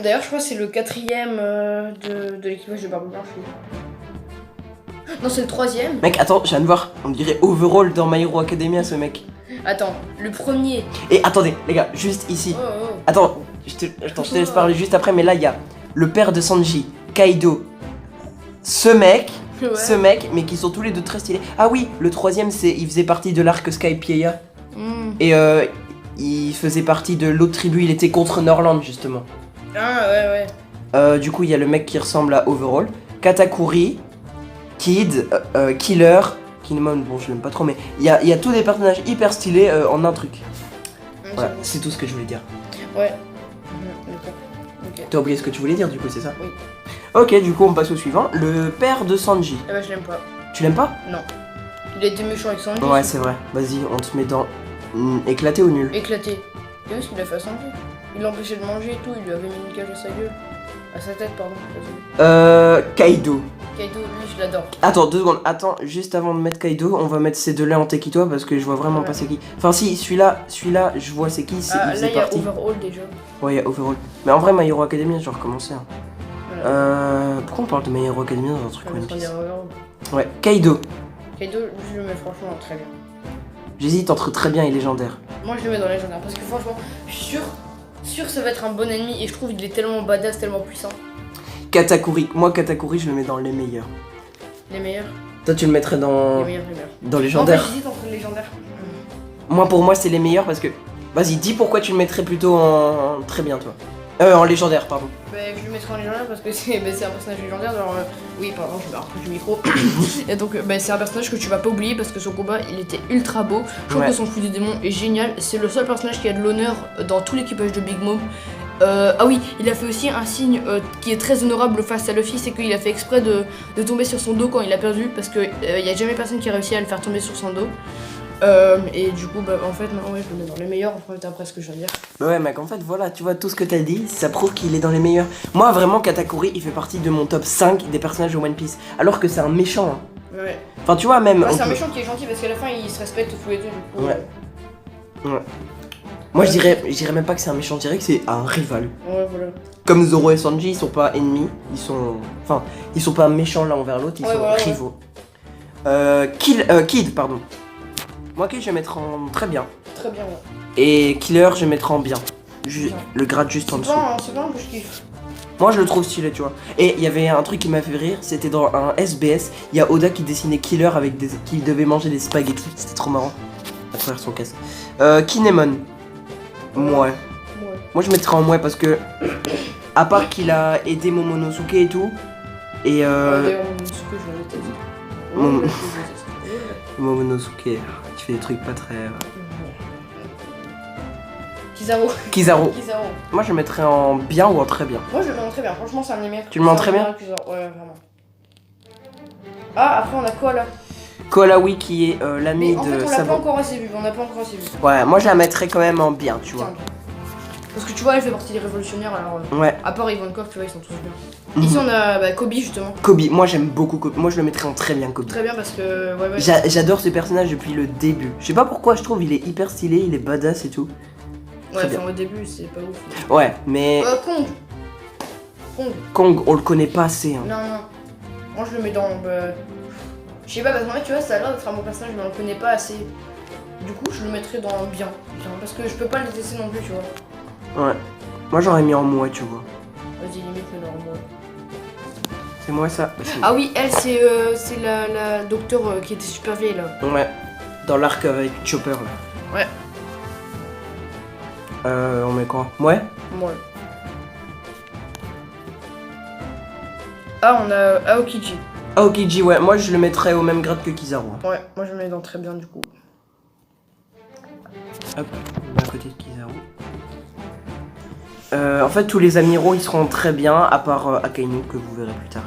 D'ailleurs, je crois que c'est le 4ème de l'équipage de Barbe Blanche. Non, c'est le 3ème. Mec, attends, je viens de voir. On dirait overall dans My Hero Academia, ce mec. Attends, le premier. Et attendez, les gars, juste ici. Oh. Attends, je te laisse parler juste après, mais là, il y a le père de Sanji, Kaido, ce mec, mais qui sont tous les deux très stylés. Ah oui, le 3ème, il faisait partie de l'arc Skypiea. Et il faisait partie de l'autre tribu, il était contre Norland, justement. Ah, ouais. Du coup, il y a le mec qui ressemble à Overall, Katakuri, Kid, Killer, Kinemon, bon, je l'aime pas trop, mais il y a tous des personnages hyper stylés en un truc. Voilà, c'est tout ce que je voulais dire. Ouais. D'accord. Ok. T'as oublié ce que tu voulais dire, du coup, c'est ça? Oui. Ok, du coup, on passe au suivant. Le père de Sanji. Eh ben, je l'aime pas. Tu l'aimes pas? Non. Il a été méchant avec Sanji. Ouais, c'est vrai. Vas-y, on te met dans éclaté ou nul? Éclaté. T'as vu ce qu'il a fait à Sanji? Il l'empêchait de manger et tout, il lui avait mis une cage à sa gueule. À sa tête, pardon. Kaido. Kaido, lui, je l'adore. Attends, 2 secondes. Attends, juste avant de mettre Kaido, on va mettre ces deux-là en Tekito parce que je vois vraiment pas c'est qui. Enfin, si, celui-là, je vois c'est qui. Ah, il là, il y a partie. Overhaul déjà. Ouais, il y a Overall. Mais en vrai, My Hero Academia, j'ai recommencé. Hein. Voilà. Pourquoi on parle de My Hero Academia dans un truc One Piece? Overhaul. Ouais, Kaido. Kaido, je le mets franchement très bien. J'hésite entre très bien et légendaire. Moi, je le mets dans légendaire parce que franchement, je suis sûr que ça va être un bon ennemi et je trouve qu'il est tellement badass, tellement puissant. Katakuri. Moi, Katakuri, je le mets dans les meilleurs. Les meilleurs. Toi, tu le mettrais dans. Les meilleurs. Dans légendaire. En fait, j'hésite entre les légendaires. Moi, pour moi, c'est les meilleurs parce que. Vas-y, dis pourquoi tu le mettrais plutôt en. Très bien, toi. En légendaire, pardon. Bah, je le mettrai en légendaire parce que c'est un personnage légendaire. Alors, oui, pardon, je me rapproche du micro. Et donc, c'est un personnage que tu vas pas oublier parce que son combat il était ultra beau. Je trouve que son coup des démons est génial. C'est le seul personnage qui a de l'honneur dans tout l'équipage de Big Mom. Ah oui, il a fait aussi un signe qui est très honorable face à Luffy, c'est qu'il a fait exprès de tomber sur son dos quand il a perdu parce que y a jamais personne qui a réussi à le faire tomber sur son dos. Et du coup, en fait, non, ouais, je le mets dans les meilleurs, en fait, après ce que je viens de dire. Bah ouais, mec, en fait, voilà, tu vois, tout ce que t'as dit, ça prouve qu'il est dans les meilleurs. Moi, vraiment, Katakuri, il fait partie de mon top 5 des personnages de One Piece. Alors que c'est un méchant. Hein. Ouais. Enfin, tu vois, même. Ouais, c'est un méchant qui est gentil parce qu'à la fin, ils se respectent tous les deux, du coup. Ouais. Ouais. Moi, je dirais même pas que c'est un méchant, je dirais que c'est un rival. Ouais, voilà. Comme Zoro et Sanji, ils sont pas ennemis, ils sont. Enfin, ils sont pas méchants l'un envers l'autre, ils sont voilà, rivaux. Kid, pardon. Moi, Kid, je vais mettre en très bien. Très bien, ouais. Et Killer, je vais mettre en bien. Bien. Le grade juste en dessous. C'est pas un que je kiffe. Moi, je le trouve stylé, tu vois. Et il y avait un truc qui m'a fait rire, c'était dans un SBS, il y a Oda qui dessinait Killer avec qui devait manger des spaghettis. C'était trop marrant. À travers son casque. Kinemon. Mouais. Moi, je mettrais en mouais parce que, à part qu'il a aidé Momonosuke et tout, et D'ailleurs, Momonosuke, je l'avais dit. Momonosuke, il fait des trucs pas très. Kizaru. Kizaru. Moi, je le mettrais en bien ou en très bien. Moi, je le mets en très bien. Franchement, c'est un des meilleurs. Tu le mets en très bien? Ouais, vraiment. Ah, après, on a quoi là? Koala, oui, qui est l'ami en fait, de on l'a Sabo. pas encore assez vu. Ouais, moi, je la mettrais quand même en bien, tu vois. Parce que tu vois, elle fait partie des révolutionnaires. Alors, ouais. À part Ivankov, tu vois, ils sont tous bien. Ici, on a Kobe, justement. Kobe, moi, j'aime beaucoup Kobe. Moi, je le mettrais en très bien, Kobe. Très bien, parce que. Ouais. J'adore ce personnage depuis le début. Je sais pas pourquoi, je trouve il est hyper stylé, il est badass et tout. Ouais, enfin, au début, c'est pas ouf. Ouais, mais. Kong, on le connaît pas assez. Hein. Non. Moi, je le mets dans. Je sais pas, parce qu'en fait, tu vois, ça a l'air d'être un bon personnage, mais on le connaît pas assez. Du coup, je le mettrais dans bien. Parce que je peux pas le détester non plus, tu vois. Ouais. Moi, j'aurais mis en mouais, tu vois. Vas-y, limite, mets-le en mouais. C'est moi ça. Ah oui, elle, c'est la docteure qui était super vieille, là. Ouais. Dans l'arc avec Chopper, là. Ouais. On met quoi? Ouais. Ah, on a Aokiji. Aokiji, ouais. Moi, je le mettrais au même grade que Kizaru. Ouais, moi, je le mets dans très bien, du coup. Hop, on met à côté de Kizaru. En fait, tous les amiraux, ils seront très bien, à part Akainu, que vous verrez plus tard.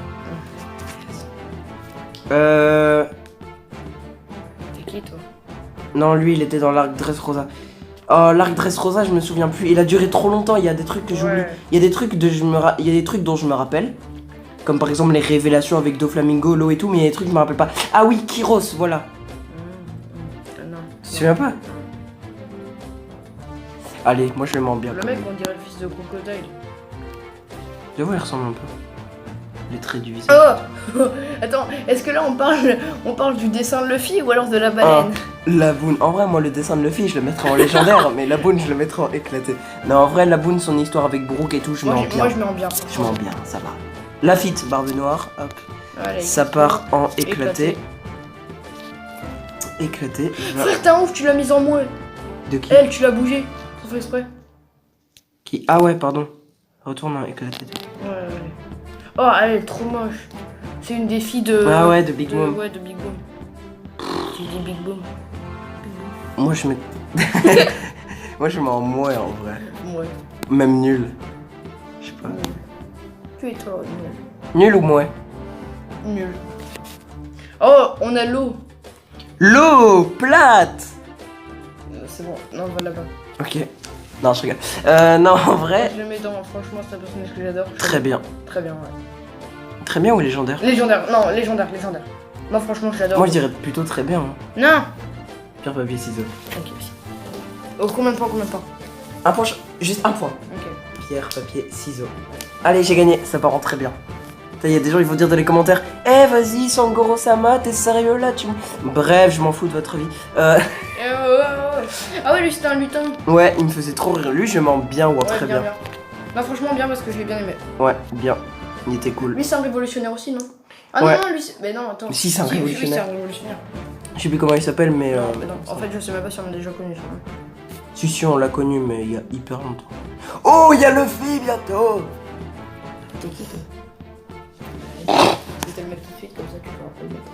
T'es qui, toi? Non, lui, il était dans l'arc Dressrosa. Oh, l'arc Dressrosa, je me souviens plus. Il a duré trop longtemps, il y a des trucs que j'oublie. Il y a des trucs dont je me rappelle. Comme par exemple les révélations avec Doflamingo, l'eau et tout, mais il y a des trucs, je me rappelle pas. Ah oui, Kyros, voilà. Non. Tu te souviens pas? Allez, moi je le mens bien. Le quand mec, même. on dirait le fils de Crocodile. J'avoue, il ressemble un peu. Les traits du visage. Oh Attends, est-ce que là on parle du dessin de Luffy ou alors de la baleine? La boune. En vrai, moi, le dessin de Luffy, je le mettrais en légendaire, mais la boune, je le mettrais en éclaté. Non, en vrai, la boune, son histoire avec Brook et tout, je mets en bien. Moi je mets en bien. Je mets en bien, ça va. Lafitte, barbe noire, hop. Allez, Ça part en éclaté. Éclaté. Frère, t'es un ouf, tu l'as mise en moins. De qui? Elle, tu l'as bougé. Sans faire exprès. Qui? Ah ouais, pardon. Retourne en éclaté. Ouais. Oh, elle est trop moche. C'est une des filles de. Ah ouais, de Big Mom. Ouais, de Big Boom. Tu dis Big Boom. Moi, je mets. Moi, je mets en moins en vrai. Ouais. Même nul. Je sais pas. Tu es trop nul. Nul ou moins? Nul. Oh, on a l'eau. L'eau plate! C'est bon, non, on va là-bas. Ok. Non, je rigole. Non, en vrai. Je le mets dans. Franchement, c'est un personnage que j'adore. Très bien. Très bien, ouais. Très bien ou légendaire? Légendaire, non, légendaire. Non, franchement, je l'adore. Moi, je dirais plutôt très bien. Hein. Non. Pierre, papier, ciseaux. Ok. Oh, combien de points? Un point, juste un point. Ok. Pierre, papier, ciseaux. Allez, j'ai gagné, ça part en très bien. Il y a des gens, ils vont dire dans les commentaires: Eh, vas-y, Sangoro-sama, t'es sérieux là tu... Bref, je m'en fous de votre vie. Ouais. Ah ouais, lui c'était un lutin. Ouais, il me faisait trop rire. Lui, je m'en bien, ouais, très bien. Non, franchement, bien parce que je l'ai bien aimé. Ouais, bien. Il était cool. Lui, c'est un révolutionnaire aussi, non? Ah Ouais. non, lui, c'est. Mais non, attends. Mais si, c'est un révolutionnaire. Oui, c'est un révolutionnaire. Je sais plus comment il s'appelle, mais. Non, mais non. En fait, je sais même pas si on a déjà connu ça. Si, on l'a connu, mais il y a hyper longtemps. Oh, il y a Luffy bientôt! T'es qui, toi? Je vais te le mettre tout de suite, comme ça tu pourras pas le mettre.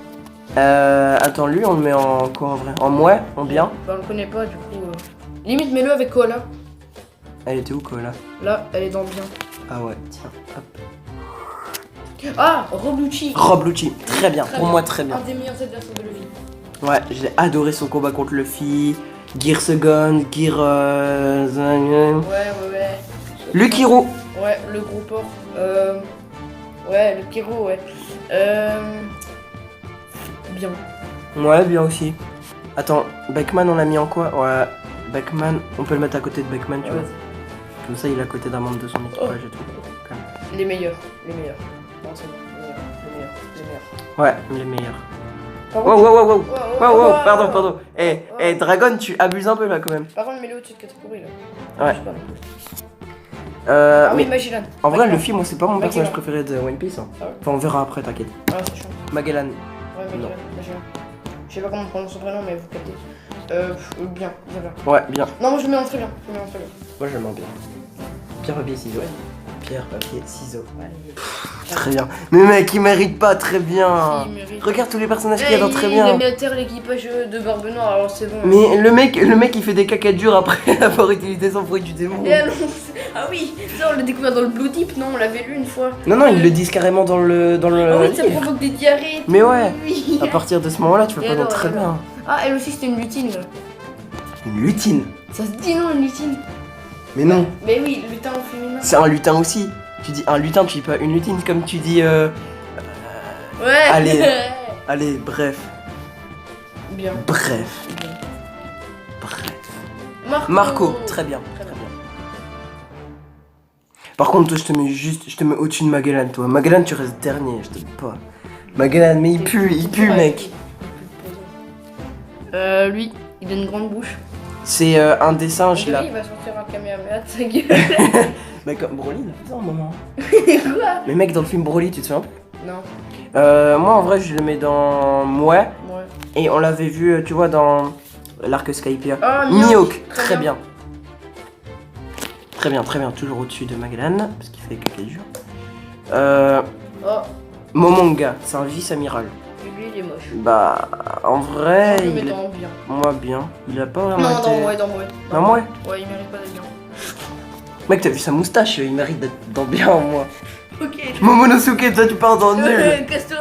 Attends, lui, on le met en quoi en vrai? En mouais? En bien? Bah, on le connaît pas, du coup. Limite, mets-le avec Koala. Elle était où, quoi, là? Là, elle est dans le bien. Ah ouais, tiens, hop. Ah, Roblucci. Roblucci, très bien, pour moi, très bien. Un des meilleurs adversaires de Luffy. Ouais, j'ai adoré son combat contre Luffy. Gear Second, Gear. Ouais. Le Kiro. Ouais, le gros porc. Ouais, le Kiro, ouais. Bien. Ouais, bien aussi. Attends, Beckman, on l'a mis en quoi? Ouais, Beckman, on peut le mettre à côté de Beckman, tu Ouais. vois. Comme ça, il est à côté d'un membre de son équipage et tout. Comme. Les meilleurs. Non, c'est bon, les meilleurs. Ouais, les meilleurs. Par Wow, contre, wow, wow, wow, wow, pardon. Eh, Dragon, tu abuses un peu là quand même. Par contre, mets-le au-dessus de catégorie là. Ouais. Je sais pas, non plus. Ah mais oui, Magellan. en vrai, Luffy, moi, c'est pas mon Magellan. personnage préféré de One Piece. Hein. Ah ouais. Enfin, on verra après, t'inquiète. Ah, c'est chiant. Magellan. Ouais, Magellan. Je sais pas comment on prononce son prénom, mais vous captez. Bien. Ouais, bien. Non, moi je le mets en très bien. Moi, je l'aime bien. Pierre, papier, ciseaux. Pierre, papier, ciseaux. Allez. Très bien. Mais mec, il mérite pas très bien. Il mérite. Regarde tous les personnages qu'il y a dans très bien. Il a mis à terre l'équipage de Barbe Noire, alors c'est bon. Mais le mec, il fait des caca durs après avoir utilisé son fruit du démon. Et alors, ah oui, ça on l'a découvert dans le Blue Deep, non, on l'avait lu une fois. Non, ils le disent carrément dans le Ah oui, ça livre. provoque des diarrhées. et tout, Mais ouais. oui. À partir de ce moment-là, tu fais Et pas dans alors, très alors. bien. Ah, elle aussi c'était une lutine. Là. Une lutine. Ça se dit non, une lutine. Mais non, Mais oui, lutin au féminin. c'est un lutin aussi. Tu dis un lutin, tu dis pas une lutine comme tu dis. Ouais. Allez, bref. Bien. Bref. Marco. Très bien. Par contre, toi, je te mets au-dessus de Magellan, toi. Magellan, tu restes dernier, je t'aime pas. Magellan, mais il pue, mec. Lui, il a une grande bouche. C'est un des singes là. Il va sortir un Kamehameha de sa gueule. Mais comme Broly, il a fait ça un moment. Quoi? Mais mec, dans le film Broly, tu te souviens? Non. Moi, en vrai, je le mets dans Mouais. Ouais. Et on l'avait vu, tu vois, dans l'arc Skypiea. Ah, Mihawk, très bien. Très bien, toujours au-dessus de Magellan, parce qu'il fait caca dur. Oh, Momonga, c'est un vice-amiral. lui il est moche. Bah, en vrai, Je le mets il est... dans bien. Moi, bien. Il a pas vraiment Non, été... dans Mouais. Dans Mouais? Ouais, il mérite pas d'être bien. Mec, t'as vu sa moustache, il mérite d'être dans bien, moi. Ok. Momonosuke, toi, tu pars dans nul. Casse-toi.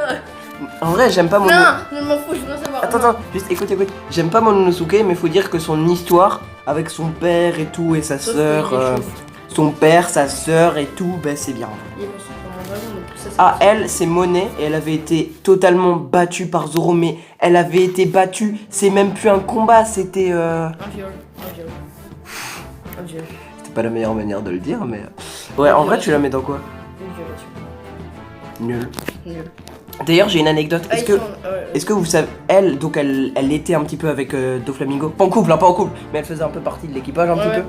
En vrai, j'aime pas Momonosuke. Non, je m'en fous, je veux rien savoir. Attends, juste écoute. J'aime pas Momonosuke, mais faut dire que son histoire avec son père et tout, et sa Sauf sœur, qu'il est chauve. son père, sa sœur et tout, bah c'est bien. Il est monstre sur mon dragon, donc ça Ah, elle, c'est Monet et elle avait été totalement battue par Zoro, mais elle avait été battue, c'est même plus un combat, c'était Un viol. Un viol. C'était pas la meilleure manière de le dire, mais... Ouais, en vrai, tu la mets dans quoi? Une violation. Nul. Nul. D'ailleurs, j'ai une anecdote, Ah, est-ce que vous savez, elle, donc elle était un petit peu avec Doflamingo, pas en couple, hein, pas en couple, mais elle faisait un peu partie de l'équipage un petit peu.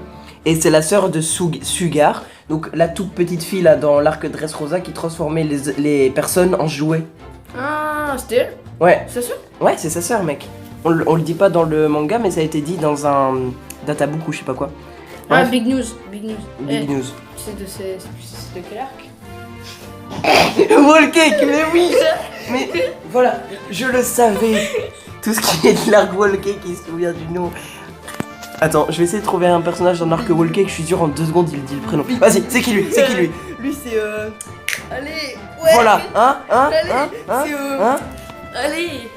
Et c'est la sœur de Sugar, donc la toute petite fille là dans l'arc Dressrosa qui transformait les personnes en jouets. Ah, c'était elle? Ouais, C'est sûr? ouais, c'est sa sœur, mec. On le dit pas dans le manga, mais ça a été dit dans un databook ou je sais pas quoi. Ah, Bref. Big News. Big News. Big news. C'est de quel arc? Wall Cake, mais oui. Mais voilà, je le savais. Tout ce qui est de l'arc Wall Cake, il se souvient du nom. Attends, je vais essayer de trouver un personnage dans l'arc Wall Cake, je suis sûr en 2 secondes il dit le prénom. Vas-y, c'est qui lui? C'est qui lui? Lui, c'est Allez, ouais. Voilà, Allez.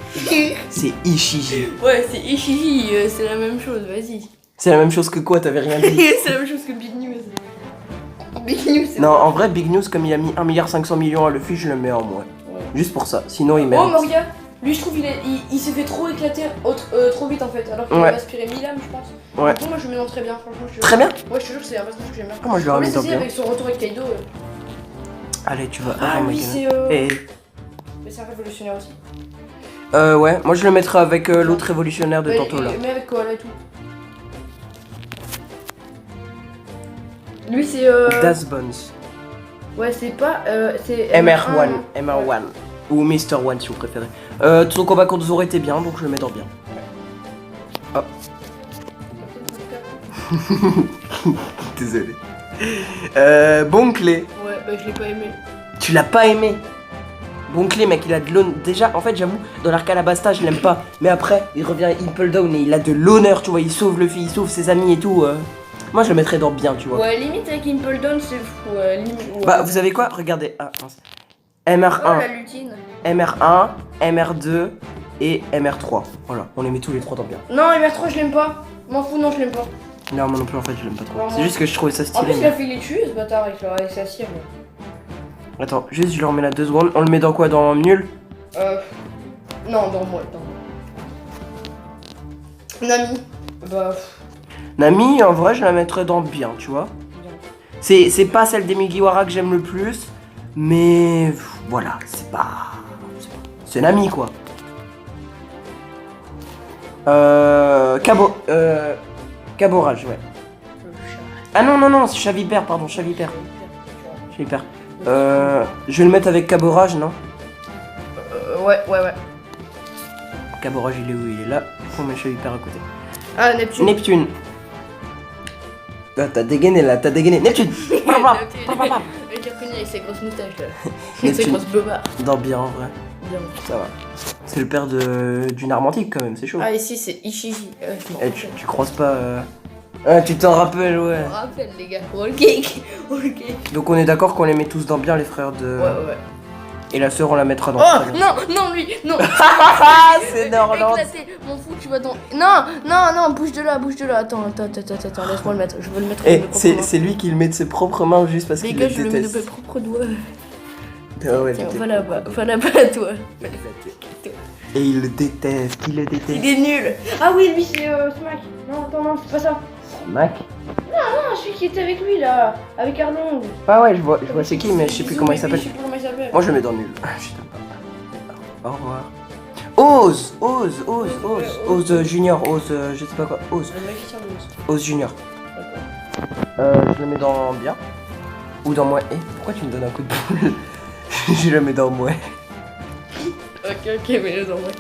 C'est Ishiji. Ouais, c'est Ishiji, c'est la même chose, vas-y. C'est la même chose que quoi, t'avais rien dit? C'est la même chose que Big News. Big News, c'est... Non, en vrai, Big News, comme il a mis 1,5 milliard à Luffy, je le mets en moins. Ouais. Juste pour ça, sinon il Oh, mérite. mais regarde, lui, je trouve il s'est fait trop éclater trop vite en fait, alors qu'il Ouais. va aspirer 1000 âmes, je pense. Ouais. Du coup, moi, je me mets très bien, franchement. Très bien. Ouais, je te jure, c'est un personnage que j'aime bien. Ah, moi je l'aurais mis dans aussi bien. avec son retour avec Kaido. Allez, tu vas. Ah, avant lui, Mekana. c'est. Et Mais c'est un révolutionnaire aussi. ouais, moi je le mettrais avec l'autre révolutionnaire de tantôt là. Mais avec Koala et tout. Lui, c'est. Das Bones. Ouais, c'est pas. C'est. MR1, MR1. Ou Mr. One si vous préférez. Son combat contre Zoro était bien, donc je le mets dans bien. Oh. Désolé. Bon clé. Ouais, bah je l'ai pas aimé. Tu l'as pas aimé? Bon clé mec, il a de l'honneur. Déjà, en fait, j'avoue, dans l'arc Alabasta, je l'aime pas. Mais après, il revient à Impel Down et il a de l'honneur, tu vois. Il sauve Luffy, il sauve ses amis et tout. Moi, je le mettrais dans bien, tu vois. Ouais, limite avec Impel Down, c'est fou. Limite, ouais. Bah, vous savez quoi? Regardez. Ah, mince. Oh, MR1, la lutine. MR1, MR2 et MR3. Voilà, on les met tous les trois dans bien. Non, MR3, je l'aime pas. M'en fous, non, je l'aime pas. Non, moi non plus, en fait, je l'aime pas trop. Non, C'est moi- juste que je trouvais ça En stylé. plus, il mais- a fait les tues, ce bâtard, avec sa cire. Attends, juste, je le remets là 2 secondes. On le met dans quoi? Dans nul? Non, dans moi, Nami. Bah. Nami, en vrai, je la mettrais dans bien, tu vois. C'est pas celle des Mugiwara que j'aime le plus, mais voilà, c'est pas. C'est Nami quoi. Caborage, ouais. Ah non, c'est Chavipère, pardon, Chavipère. Chavipère. Je vais le mettre avec Caborage, non? Ouais. Caborage, il est où? Il est là. On met Chavipère à côté. Ah, Neptune. Neptune. Ah, t'as dégainé là, t'as dégainé. Neptune. Avec Arconia avec ses grosses moustaches là. Avec ses Neptune. grosses bobards. Dans bien en vrai. Bien. Ça va. C'est le père d'une armantique quand même, c'est chaud. Ah, ici c'est Ishiji. Je m'en Eh, rappelle. tu croises pas. Ah, tu t'en rappelles, ouais. Je me rappelle, les gars. Roll cake. Roll cake. Donc on est d'accord qu'on les met tous dans bien, les frères de. Ouais. Et la sœur, on la mettra dans. Oh, non, lui, non. Ah, c'est Norland. Éclaté. M'en fous, tu vas dans. Non, bouge de là. Attends, laisse-moi le mettre. Je veux le mettre. Et de mes propres c'est lui qui le met de ses propres mains juste parce mains. Les qu'il gars, le je le mets de mes déteste. propres doigts. Ah ouais, Tiens, il va là-bas, toi. Et il le déteste, il le déteste. Il est nul. Ah oui, lui c'est Smack. Non, c'est pas ça. Mac. Ah, celui qui était avec lui là, avec Arlong. Ah ouais, je vois c'est qui, mais je sais plus comment il s'appelle. Je sais plus comment il s'appelle. Moi je le mets dans nul. Ah, putain. Au revoir. Ose Junior, je sais pas quoi. Ose Le mec qui tient le mousse. Junior. D'accord. Je le mets dans bien. Ou dans moi. Eh, pourquoi tu me donnes un coup de boule? Je le mets dans moi. Ok, mais dans moi.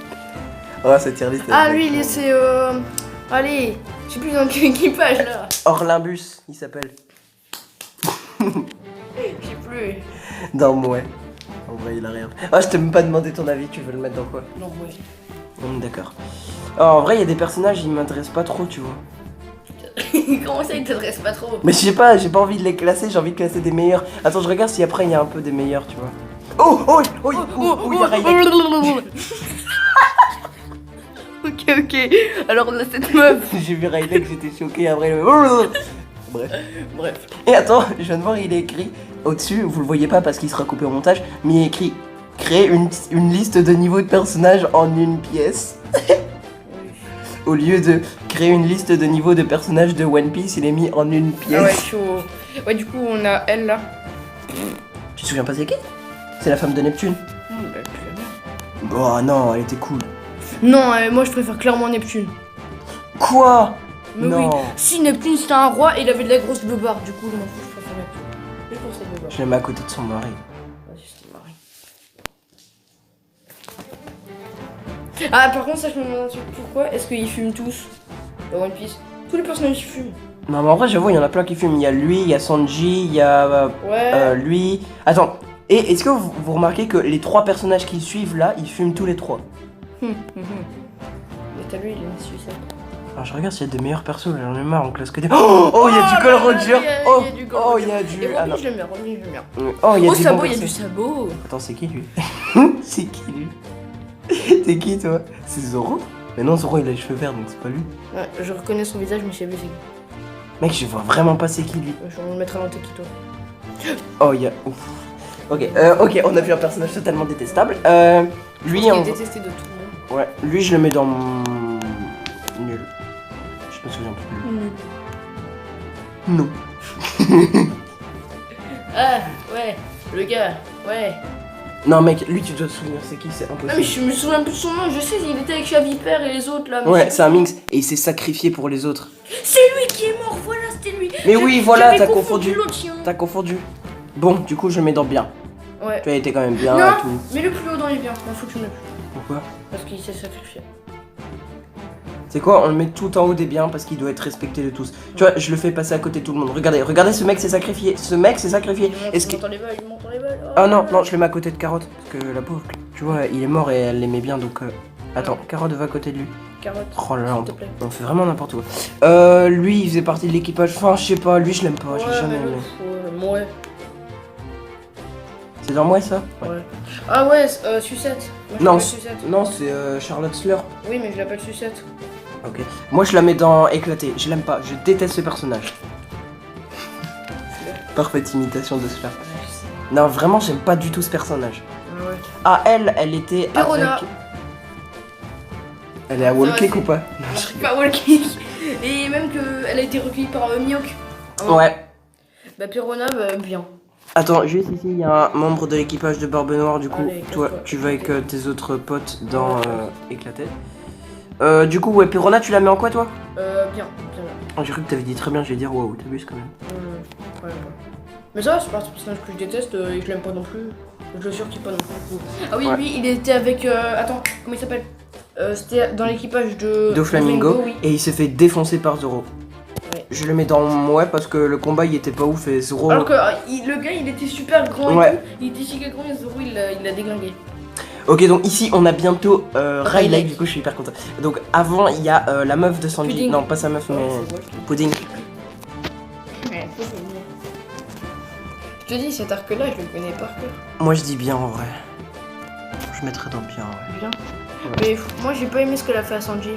Oh, cette tier list. Ah, lui, il est, c'est allez, je sais plus dans quel équipage là. Orlimbus, il s'appelle. Je sais plus. Dans moi. En vrai, il a rien. Ah, je t'ai même pas demandé ton avis, tu veux le mettre dans quoi? Non, ouais. D'accord. En vrai, il y a des personnages, ils m'intéressent pas trop, tu vois. Comment ça, il t'adresse pas trop? Mais je sais pas, j'ai pas envie de les classer, j'ai envie de classer des meilleurs. Attends, je regarde si après il y a un peu des meilleurs, tu vois. Oh, il y a Rayleigh. Ok. Alors là, cette meuf. J'ai vu Rayleigh, j'étais choqué après le. Bref. Bref. Et attends, je viens de voir, il est écrit au-dessus, vous le voyez pas parce qu'il sera coupé au montage, mais il y a écrit créer une liste de niveaux de personnages en une pièce. Au lieu de créer une liste de niveaux de personnages de One Piece, il est mis en une pièce. Ah ouais, chaud. Ouais, du coup, on a elle là. Tu te souviens pas c'est qui? C'est la femme de Neptune. Non, bah, plus la merde. Oh non, elle était cool. Non, moi je préfère clairement Neptune. Quoi? Mais non. oui, si Neptune c'était un roi et il avait de la grosse beubare, du coup, je m'en fous, je préfère Neptune. Juste pour cette beubare. Je la mets à côté de son mari. Vas-y, c'est marrant. Ah, par contre, ça, je me demande un truc. Pourquoi est-ce qu'ils fument tous dans One Piece? Tous les personnages ils fument. Non mais en vrai j'avoue il y en a plein qui fument. Il y a lui, il y a Sanji, il y a lui. Attends, et est-ce que vous remarquez que les 3 personnages qui suivent là, ils fument tous les 3? Mais t'as lui, il est une suicide. Alors je regarde s'il y a des meilleurs persos, j'en ai marre en classe que des... Oh il y a du Gold Roger. Oh il y a du... Et Robin, je l'aime bien, Robin, je l'aime bien. Oh il y a du Sabot, bon il y a perso. du sabot. Attends c'est qui lui? C'est qui lui? C'est qui toi? C'est Zoro? Mais non Zoro il a les cheveux verts donc c'est pas lui. Ouais, je reconnais son visage, mais je sais plus c'est qui. Mec je vois vraiment pas c'est qui lui. Je vais le mettre à l'antéquito. Oh il y a... Ouf. Ok, ok on a vu un personnage totalement détestable. Lui Il on... est détesté de tout le monde. Ouais, lui je le mets dans mon... Nul. Je me souviens plus. Non. Ah, ouais, le gars, ouais. Non mec, lui tu dois te souvenir c'est qui, c'est impossible. Ah, mais je me souviens plus de son nom, je sais, il était avec Chavipère et les autres là. mais Ouais, je- c'est un minx et il s'est sacrifié pour les autres. C'est lui qui est mort, voilà, c'était lui. Mais oui, voilà, J'avais t'as confondu. l'autre chien. T'as confondu. Bon, du coup je le mets dans bien. Ouais. Tu as été quand même bien Non, et tout. mais le plus haut dans les biens, il faut que tu me le. Pourquoi? Parce qu'il s'est sacrifié. C'est quoi? On le met tout en haut des biens parce qu'il doit être respecté de tous. Tu vois, je le fais passer à côté de tout le monde. Regardez, regardez, ce mec s'est sacrifié. Ce mec s'est sacrifié. Est-ce que... Il monte les balles, il monte les balles. Ah non, non, je le mets à côté de Carotte. Parce que la pauvre, tu vois, il est mort et elle l'aimait bien donc... Attends, Carotte va à côté de lui. Carotte. Oh là là, s'il te plaît. on fait vraiment n'importe quoi. Lui, il faisait partie de l'équipage. Enfin, je sais pas, lui, je l'aime pas. Je l'ai jamais aimé. Ouais. C'est dans moi ça? Ouais. Ah ouais, Sucette. Moi, je Non, l'appelle Sucette. non, c'est Charlotte Slurp. Oui, mais je l'appelle Sucette. Ok. Moi, je la mets dans éclaté. Je l'aime pas. Je déteste ce personnage. Parfaite imitation de Slurp. Non, vraiment, j'aime pas du tout ce personnage. Ouais. Ah, elle était Perona. avec... Elle est à Wallcake ou pas? Non, je rigole. Pas Walking. Et même qu'elle a été recueillie par Mihawk. Ouais. Bah, Perona, bah, bien. Attends, juste ici, il y a un membre de l'équipage de Barbe Noire. Du coup, Allez, toi, casse-toi. tu vas avec tes autres potes dans éclaté. Du coup, ouais, Perona, tu la mets en quoi, toi? Bien. Oh, j'ai cru que t'avais dit très bien, je vais dire waouh, t'abuses quand même. Ouais, pas. Mais ça, c'est pas un personnage que je déteste et je l'aime pas non plus. Je le surkiffe pas non plus. Ah oui, Ouais. lui, il était avec. Attends, comment il s'appelle? C'était dans l'équipage de. Doflamingo, oui. et il s'est fait défoncer par Zoro. Ouais. Je le mets dans ouais parce que le combat il était pas ouf et Zoro. Alors que le gars, il était super grand Ouais. et tout. Il était giga grand et Zoro, il l'a déglingué. Ok, donc ici on a bientôt Rayleigh, Rayleigh. du coup je suis hyper content. Donc avant il y a la meuf de Sanji. Pudding. Non, pas sa meuf, mais. c'est Pudding. Ouais, faut souvenir. Je te dis, cet arc-là, je le connais par cœur. Moi je dis bien en vrai. Je mettrais dans bien, ouais. Bien. Mais moi, j'ai pas aimé ce qu'elle a fait à Sanji.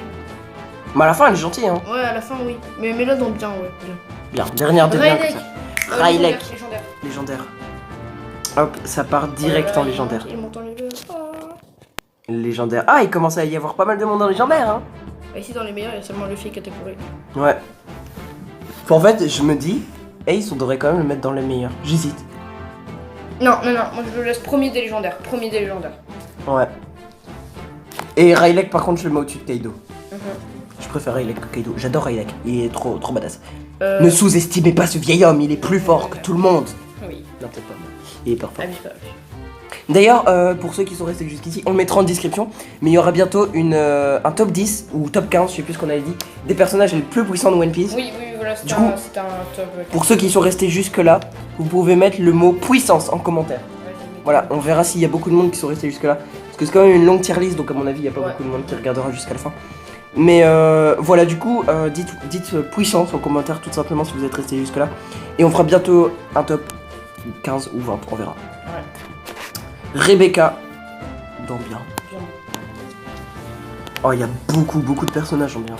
Mais à la fin elle est gentille, hein. Ouais, à la fin, oui. Mais là, dans bien, ouais. Bien. Bien, dernière de bien. Rayleigh. comme ça. Rayleigh. Légendaire. Légendaire. Hop, ça part direct en légendaire. Il monte en level. Légendaire. Ah, il commence à y avoir pas mal de monde en légendaire, hein. Et ici, dans les meilleurs, il y a seulement Luffy catégorie. Ouais. En fait, je me dis, Ace, on devrait quand même le mettre dans les meilleurs. J'hésite. Non, moi je le laisse premier des légendaires. Ouais. Et Rayleigh, par contre, je le mets au-dessus de Kaido. Je préfère Rayleigh que Kaido. J'adore Rayleigh. Il est trop badass. Ne sous-estimez pas ce vieil homme, il est plus fort que tout le monde. Oui. Non, peut-être pas. Il est hyper fort. Abuse pas. D'ailleurs, pour ceux qui sont restés jusqu'ici, on le mettra en description. Mais il y aura bientôt un top 10 ou top 15, je sais plus ce qu'on avait dit, des personnages les plus puissants de One Piece. Oui, voilà, c'est Du coup, un top. Pour ceux qui sont restés jusque-là, vous pouvez mettre le mot puissance en commentaire. Voilà, on verra s'il y a beaucoup de monde qui sont restés jusque-là. Parce que c'est quand même une longue tier list, donc à mon avis, il n'y a pas beaucoup de monde qui regardera jusqu'à la fin. Mais voilà, du coup, dites puissance en commentaire tout simplement si vous êtes restés jusque-là. Et on fera bientôt un top 15 ou 20, on verra. Ouais. Rebecca, dans bien. Bien. Oh, il y a beaucoup de personnages en bien.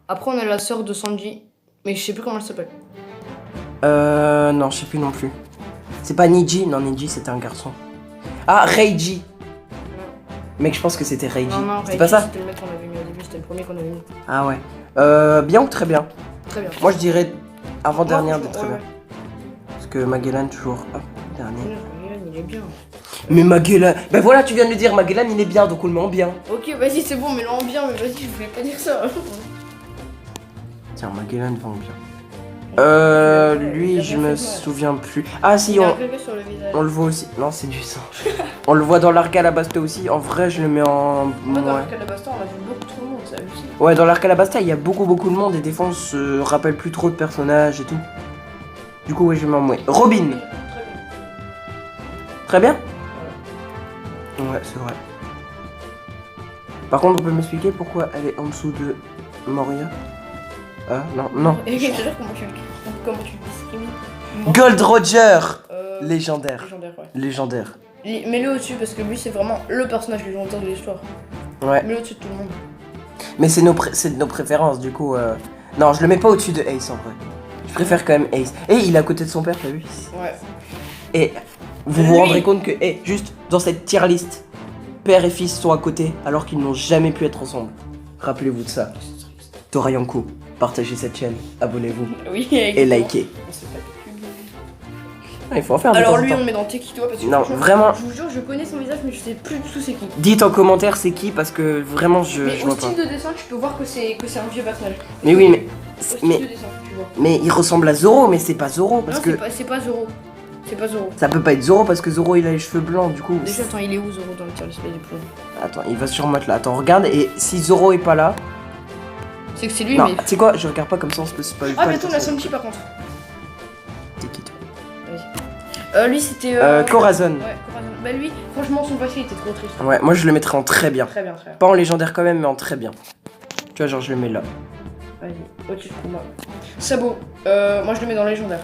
Après, on a la sœur de Sanji, mais je sais plus comment elle s'appelle. Non, je sais plus non plus. C'est pas Niji? Non, Niji c'était un garçon. Ah, Reiji. Mec, je pense que c'était Reiji. Non, C'était pas ça? C'était le mec qu'on avait mis au début, c'était le premier qu'on avait mis. Ah ouais. Bien ou très bien? Très bien. Moi je dirais avant-dernière de Ouais, très ouais. bien. Parce que Magellan toujours. Hop, dernier. Il est bien. Mais Magellan. Ben voilà, tu viens de le dire, Magellan il est bien, donc on le met en bien. Ok, vas-y, c'est bon, mets-le en bien, mais vas-y, je voulais pas dire ça. Tiens, Magellan va en bien. Lui, je me souviens plus. Ah si, Il a un peu sur le visage. on le voit aussi. Non, c'est du sang. On le voit dans l'arc Alabasta aussi. En vrai, je le mets en. Moi, dans Ouais. le Calabastar, on a vu beaucoup trop de monde, ça hallucine. Ouais, dans l'arc Alabasta, il y a beaucoup de monde et des fois on se rappelle plus trop de personnages et tout. Du coup, ouais, je vais m'en moins. Robin. Très bien. Très bien. Ouais, c'est vrai. Par contre, on peut m'expliquer pourquoi elle est en dessous de Moria? Ah, non. Et c'est-à-dire comment tu le discrimines? Gold Roger. Légendaire, ouais. Légendaire. Mets-le au-dessus parce que lui, c'est vraiment le personnage légendaire de l'histoire. Ouais. Mets-le au-dessus de tout le monde. Mais c'est de nos préférences, du coup. Non, je le mets pas au-dessus de Ace en vrai. Je préfère quand même Ace. Et il est à côté de son père, t'as vu? Ouais. Et vous vous rendrez compte que, juste dans cette tier list, père et fils sont à côté alors qu'ils n'ont jamais pu être ensemble. Rappelez-vous de ça. Torianko, partagez cette chaîne, abonnez-vous Oui, et likez. Ah, il faut en faire de Alors temps en lui, temps. on le met dans Tekito parce que Non, franchement, vraiment. je vous jure, je connais son visage, mais je sais plus du tout c'est qui. Dites en commentaire c'est qui parce que vraiment je Mais au vois pas. style de dessin, tu peux voir que c'est un vieux personnage. Mais oui, Au style mais de dessin, tu vois. mais il ressemble à Zoro, mais c'est pas Zoro parce Non, que c'est pas Zoro. C'est pas Zoro. ça peut pas être Zoro parce que Zoro il a les cheveux blancs du coup. Déjà, attends, il est où Zoro dans le tier list des plombs? Attends, il va sûrement être là. Attends, regarde et si Zoro est pas là. C'est que c'est lui, Non, mais. tu sais quoi, je regarde pas comme ça, on se peut spoiler. Ah, bientôt on a Sanji par contre. Tekito. Lui, c'était. Corazon. Ouais, Corazon. Bah, lui, franchement, son passé il était trop triste. Ouais, moi je le mettrais en très bien. Très bien, très bien. Pas en légendaire quand même, mais en très bien. Tu vois, genre je le mets là. Vas-y, au-dessus de Kuma. Sabo, moi je le mets dans légendaire.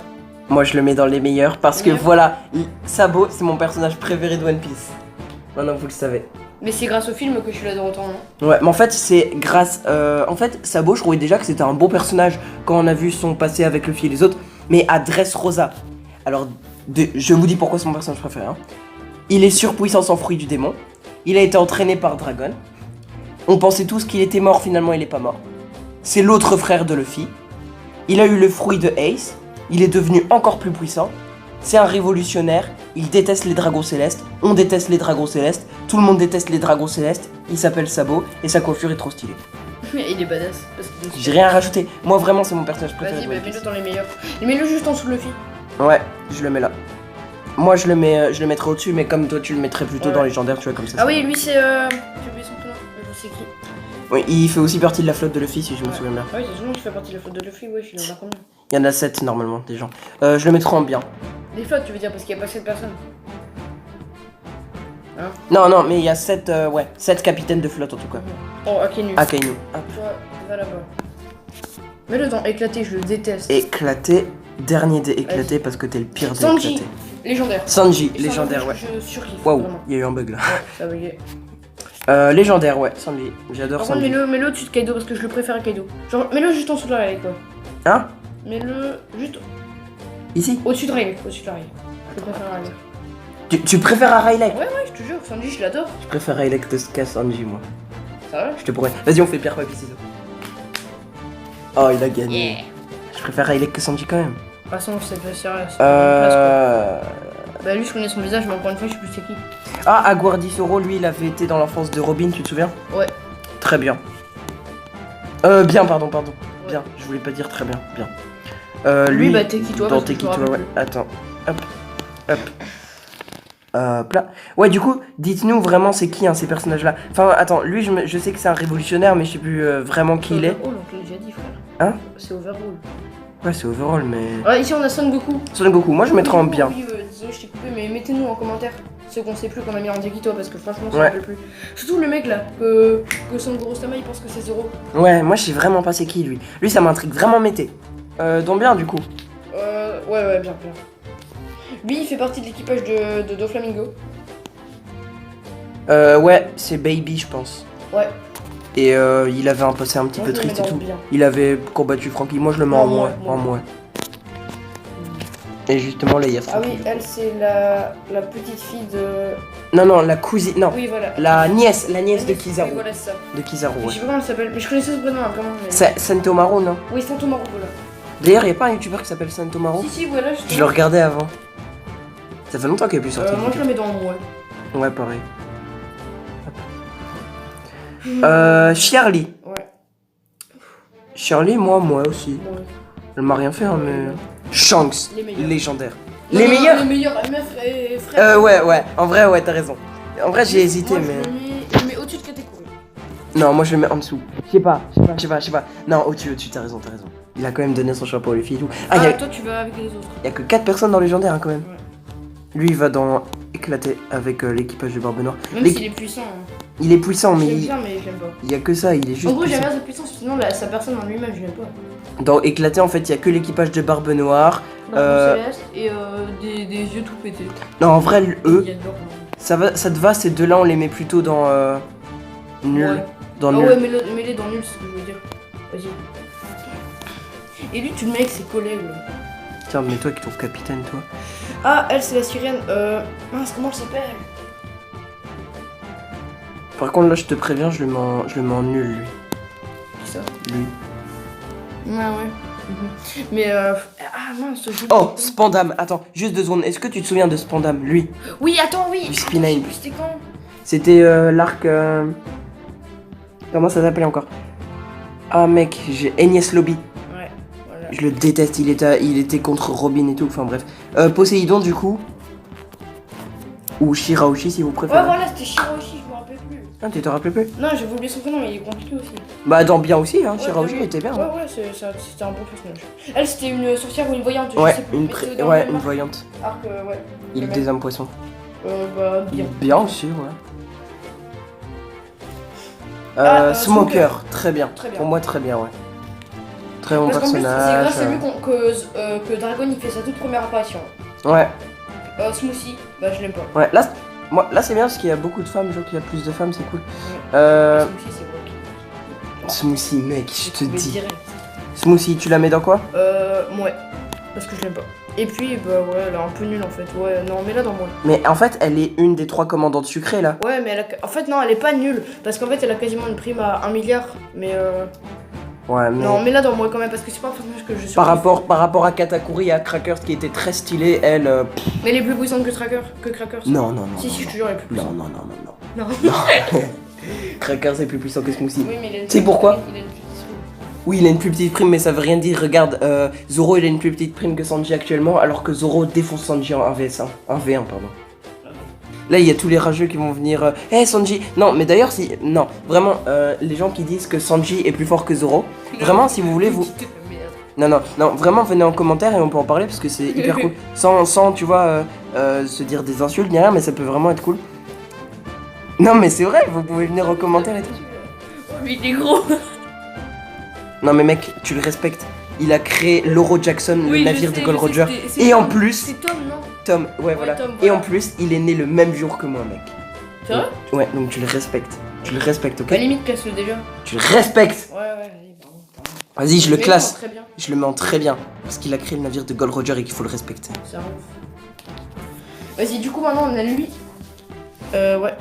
Moi je le mets dans les meilleurs parce que Meilleur. voilà, Sabo c'est mon personnage préféré de One Piece. Maintenant vous le savez. Mais c'est grâce au film que je suis là de autant, non? Ouais, mais en fait c'est grâce... en fait, Sabo, je trouvais déjà que c'était un bon personnage quand on a vu son passé avec Luffy et les autres, mais à Dressrosa. Alors, je vous dis pourquoi c'est mon personnage préféré. Hein. Il est surpuissant sans fruit du démon. Il a été entraîné par Dragon. On pensait tous qu'il était mort, finalement il est pas mort. C'est l'autre frère de Luffy. Il a eu le fruit de Ace. Il est devenu encore plus puissant. C'est un révolutionnaire. Il déteste les dragons célestes. On déteste les dragons célestes. Tout le monde déteste les dragons célestes. Il s'appelle Sabo et sa coiffure est trop stylée. Il est badass. Parce que... J'ai rien à rajouter. Moi vraiment c'est mon personnage préféré. Vas-y, de bah, One Piece. mets-le dans les meilleurs. Mets-le juste en dessous de Luffy. Ouais, je le mets là. Moi je le mettrais au-dessus, mais comme toi tu le mettrais plutôt Ouais. dans légendaire, tu vois comme ça. Ah oui, lui c'est. J'ai oublié son prénom. Je sais qui. Oui, il fait aussi partie de la flotte de Luffy si je me souviens bien. Ah oui, c'est souvent qui fait partie de la flotte de Luffy, ouais, il en a combien? Il y en a 7 normalement des gens. Je le mettrai en bien. Des flottes, tu veux dire, parce qu'il n'y a pas 7 personnes. Non, mais il y a 7 capitaines de flotte en tout cas. Oh, Akainu. Akainu. Hop. Toi, va là-bas. Mets-le dans éclaté, je le déteste. Éclaté. Dernier des éclatés Vas-y. parce que t'es le pire des Sanji, éclatés. légendaire. Sanji, légendaire, ouais. Je surkiffe. Waouh, Vraiment. il y a eu un bug là. Ouais, ça a bugué. Légendaire, ouais, Sanji. J'adore Par contre, Sanji. mets-le au-dessus de Kaido parce que je le préfère à Kaido. Genre, mets-le juste en dessous de la Riley, quoi. Hein? Mets-le juste Ici? au-dessus de Riley. Au-dessus de la Riley. Je le préfère à Riley. Tu préfères à Riley? Ouais, je te jure, Sanji, je l'adore. Je préfère Riley qu'à Sanji, moi. Ça va? Je te pourrais. Vas-y, on fait pierre, papier, ciseaux. Oh, il a gagné. Yeah. Je préfère Riley que Sanji quand même. De toute façon, c'est pas sérieux. c'est pas une place, quoi. Bah, lui, je connais son visage, mais encore une fois, je sais plus c'est qui. Ah, Aguardisoro, lui, il avait été dans l'enfance de Robin, tu te souviens? Ouais. Très bien. Bien, pardon. Bien, je voulais pas dire très bien. Bien. Lui, bah, Tekito, dans parce que je me Tekito, rappelle ouais. plus. Attends. Hop. Là. Ouais, du coup, dites-nous vraiment c'est qui hein, ces personnages-là. Enfin, attends, lui, je sais que c'est un révolutionnaire, mais je sais plus vraiment qui il est. Overall, on te l'a déjà dit, frère. Hein? C'est Overall. Ouais, c'est overall, mais. Ouais, ici, on a Son Goku. Son Goku, moi je mettrais en bien. Oui, désolé, je t'ai coupé, mais mettez-nous en commentaire ceux qu'on sait plus qu'on a mis en Tekito parce que franchement, ça Ouais. me rappelle plus. Surtout le mec là, que Sangoro Sama il pense que c'est Zoro. Ouais, moi je sais vraiment pas c'est qui lui. Lui, ça m'intrigue vraiment mété. Donc bien, du coup. Ouais, bien. Lui, il fait partie de l'équipage de Doflamingo. Ouais, c'est Baby, je pense. Ouais. Et il avait un passé un petit Moi, peu je le mets triste et dans tout. bien. Il avait combattu Franky. Moi je le mets Non, en moins. moi. Et justement, là, il y a Ah oui, elle, c'est la petite fille de. Non, la cousine. Non, Oui, voilà. la nièce de Kizaru. Oui, voilà, c'est ça. De Kizaru, Je ouais. sais pas comment elle s'appelle, mais je connaissais ce prénom, vraiment. Mais... Santomaru, non? Oui, Santomaru, voilà. D'ailleurs, il y a pas un youtubeur qui s'appelle Santomaru? Si, voilà, Je le regardais avant. Ça fait longtemps qu'elle est plus sortie. Moi, je la mets dans le moi. Ouais, pareil. Shirley. Ouais. Shirley, moi aussi. Ouais. Elle m'a rien fait, hein, mais. Shanks, Les meilleurs. légendaire. Non, Les non, meilleurs? Les meilleurs, meuf et frère. Ouais, en vrai, ouais, t'as raison. En vrai, j'ai hésité, Moi, mais. Je le mets au-dessus de catégorie. Non, moi je le mets en dessous. Je sais pas. Non, au-dessus, t'as raison. Il a quand même donné son chapeau aux filles et tout. Ah, y a... toi, tu vas avec les autres. y a que 4 personnes dans légendaire, hein, quand même. Ouais. Lui, il va dans éclater avec l'équipage de Barbe Noire. Même s'il est puissant. Hein. Il est puissant, mais J'aime bien, mais j'aime pas. il y a que ça, il est juste. En gros, j'aime puissant. bien sa puissance, sinon sa personne en lui-même, je l'aime pas. Dans éclater, en fait, il y a que l'équipage de Barbe Noire. Céleste et des yeux tout pétés. Non, en vrai, eux, Il y a de l'or, ça te va, ces deux-là, on les met plutôt dans nul. Ouais. Dans Ah nul. ouais, mets-les dans nul, c'est ce que je veux dire. Vas-y. Et lui, tu le mets avec ses collègues. Là. Tiens, mets-toi qui trouve capitaine, toi. Ah, elle, c'est la sirène. Mince, comment elle s'appelle? Par contre, là, je te préviens, je le mets en nul, lui. Qui ça? Lui. Ouais. Mais ah mince, je... Oh, Spandam. Attends, juste 2 secondes. Est-ce que tu te souviens de Spandam, lui? Oui, attends, oui. Du Spinane. C'était quand? C'était l'arc. Comment ça s'appelait encore? Ah, mec, j'ai Enies Lobby. Ouais, voilà. Je le déteste, il était contre Robin et tout, enfin bref. Poséidon du coup. Ou Shiraoshi si vous préférez. Ouais, voilà, c'était Shiraoshi, je me rappelle plus. Ah, tu te rappelles plus? Non, j'avais oublié son prénom, mais il est compliqué aussi. Bah, dans bien aussi, hein, Ouais, Shiraoshi vraiment. était bien. Ouais, hein. c'était un bon personnage. Elle, c'était une sorcière ou une voyante, je Ouais, sais plus. une, mais c'était dans ouais, le une même voyante. arc, ouais. Il Le des même. âmes poissons. Bah, bien. Bien aussi, ouais. Smoker, très bien. Très bien. Pour moi, très bien, ouais. Très bon Parce qu'en plus, c'est personnage. grâce à lui que Dragon il fait sa toute première apparition. Ouais, Smoothie, bah je l'aime pas. ouais. Là, c'est bien parce qu'il y a beaucoup de femmes. Je vois qu'il y a plus de femmes, c'est cool. Smoothie, c'est broken. Smoothie, mec, je te dis. Direct. Smoothie, tu la mets dans quoi? Ouais. Parce que je l'aime pas. Et puis, bah ouais, elle est un peu nulle en fait. Ouais, non, mets-la dans moi. Mais en fait, elle est une des 3 commandantes sucrées là. Ouais, mais en fait, non, elle est pas nulle. Parce qu'en fait, elle a quasiment une prime à 1 milliard. Mais Ouais, mais. non, mets-la dans moi quand même. Parce que c'est pas un personnage que je suis. Par rapport à Katakuri et à Crackers qui était très stylée, elle. Mais elle est plus puissante que Crackers. Non. Si, je te jure, elle est plus puissante. Non. Non. Crackers est plus puissant que Smoothie. Oui, mais il a une Tu sais pourquoi? il a une petite prime. Oui, il a une plus petite prime, mais ça veut rien dire. Regarde, Zoro il a une plus petite prime que Sanji actuellement, alors que Zoro défonce Sanji en 1vs1. 1v1, pardon. Là, il y a tous les rageux qui vont venir. Sanji. Non, mais d'ailleurs, si. Non, vraiment, les gens qui disent que Sanji est plus fort que Zoro, vraiment, si vous voulez, vous. Non, vraiment, venez en commentaire et on peut en parler parce que c'est hyper cool. Sans, tu vois, se dire des insultes ni rien, mais ça peut vraiment être cool. Non, mais c'est vrai, vous pouvez venir en commentaire et tout. Oh, lui, il est gros. Non, mais mec, tu le respectes. Il a créé l'Oro Jackson, le navire de Gold Roger. Et en plus. C'est Tom, non? Tom, ouais, voilà. Tom, Et voilà. en plus, il est né le même jour que moi, mec. C'est vrai? Ouais, donc tu le respectes. Tu le respectes, ok? Bah, limite, classe-le déjà. Tu le respectes. Ouais, vas-y, pardon. Vas-y, je le Mais classe. non, très bien. Je le mets en très bien. Parce qu'il a créé le navire de Gold Roger et qu'il faut le respecter. C'est un ouf. Vas-y, du coup, maintenant, on a lui. Ouais.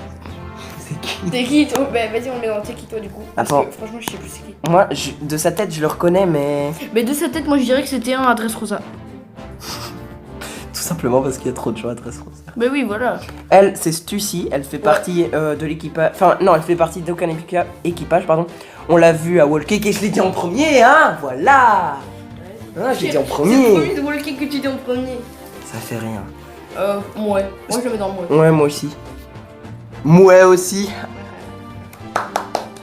C'est qui? T'es qui, toi? Bah, vas-y, on le met dans t'es qui, toi, du coup? Parce Attends. que, franchement, je sais plus c'est qui. Moi, de sa tête, je le reconnais, mais. Mais de sa tête, moi, je dirais que c'était un adresse rosa. Tout simplement parce qu'il y a trop de gens à Dress Rose. Bah oui, voilà. Elle, c'est Stussy. Elle fait partie de l'équipage. Enfin, non, elle fait partie d'aucun équipage, pardon. On l'a vu à Wall Cake et je l'ai dit en premier, hein? Voilà! Ah, j'ai dit en C'est le premier. premier de Wall Cake que tu dis en premier. Ça fait rien. Ouais. Moi, je le mets dans moi. Ouais, moi aussi. Moi aussi.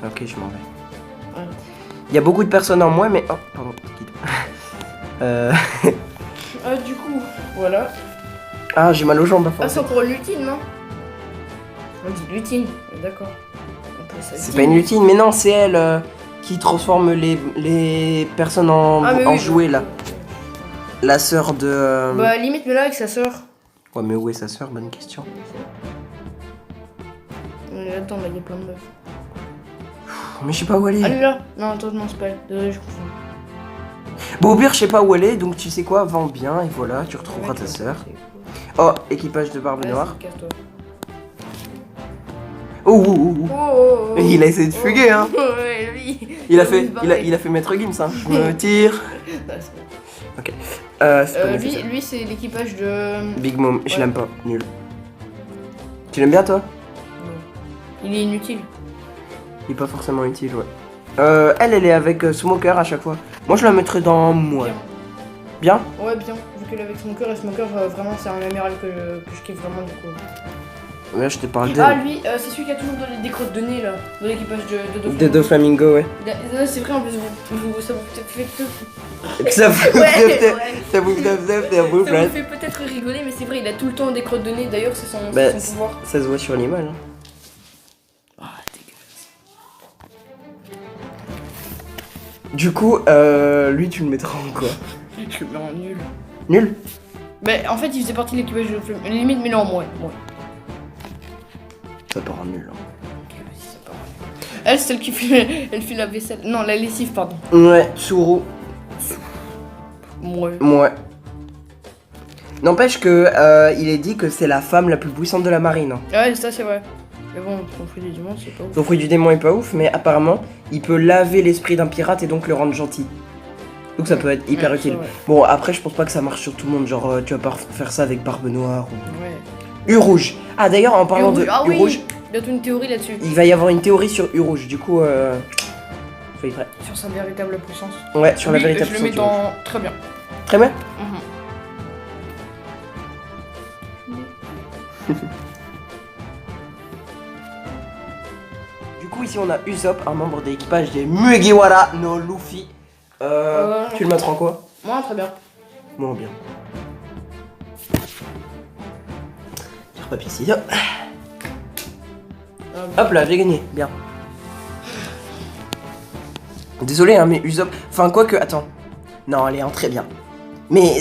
Ok, je m'en vais. Ouais. Il y a beaucoup de personnes en moi, mais. Oh, pardon, c'est qui Du coup, voilà. Ah, j'ai mal aux jambes, à Ah, force. c'est encore Lutine, non? On dit Lutine, d'accord. C'est pas une lutine, mais non, c'est elle qui transforme les personnes en, Ah, mais en oui, jouets là. La sœur de. Bah, limite, mais là, avec sa sœur. Ouais, mais où est sa sœur? Bonne question. Attends, là, il y a plein de meufs. Mais je sais pas où elle est. Elle est là. Non, attends, non, c'est pas elle. Désolé, je confonds. Bon, au pire, je sais pas où elle est, donc tu sais quoi, vends bien, et voilà, tu retrouveras ta sœur. Oh, équipage de Barbe Noire. Oh, oh, oh, oh. Il a essayé de fuguer, hein. Ouais, lui. Il a fait Maître Gims, hein. Je me tire. Ok. C'est pas nécessaire. Lui c'est l'équipage de... Big Mom, je l'aime pas, nul. Tu l'aimes bien, toi? Non. Il est inutile. Il est pas forcément utile, ouais. Elle est avec Smoker à chaque fois. Moi, je la mettrais dans moi. Bien? Ouais, bien. Vu qu'elle est avec Smoker, et Smoker, vraiment, c'est un amiral que je kiffe vraiment, du coup. Ouais, je te parle d'elle. Ah, lui, c'est celui qui a toujours donné des crottes de nez, là, de l'équipage de De Doflamingo, ouais. C'est vrai, en plus, ça vous fait Ça vous ouais. Ça vous fait peut-être rigoler, mais c'est vrai, il a tout le temps des crottes de nez, d'ailleurs, c'est son pouvoir. Ça se voit sur l'image. Hein. Ah, dégueulasse. Du coup, lui, tu le mettras en quoi? Je le mets en nul. Nul? Mais en fait, il faisait partie de l'équipage de Flamingo. Limite, mais non, ouais. Ça part en nul. Hein. Ok, vas-y, c'est pas vrai. Elle, c'est celle qui fait, elle fait la vaisselle. Non, la lessive, pardon. Ouais, Tsuru. Ouais. N'empêche que il est dit que c'est la femme la plus puissante de la marine. Hein. Ouais, ça c'est vrai. Mais bon, son fruit du démon, c'est pas ouf. Son fruit du démon est pas ouf, mais apparemment, il peut laver l'esprit d'un pirate et donc le rendre gentil. Donc ça peut être hyper utile. Bon, après, je pense pas que ça marche sur tout le monde. Genre, tu vas pas faire ça avec Barbe Noire ou... Ouais. U-Rouge. Ah, d'ailleurs, en parlant de U-Rouge... Il y a toute une théorie là-dessus. Il va y avoir une théorie sur U-Rouge, du coup... Soyez prêts. Sur sa véritable puissance. Ouais, sur la véritable puissance. Je le mets dans... Très bien. Très bien. Du coup, ici, on a Usopp, un membre de l'équipage des Mugiwara no Luffy. Tu le mettras en quoi? Moi, très bien. Moi, bien. Tire papier ciseaux. Hop là, j'ai gagné, bien. Désolé, hein, mais Usopp... Enfin, quoique, attends. Non, elle est en très bien. Mais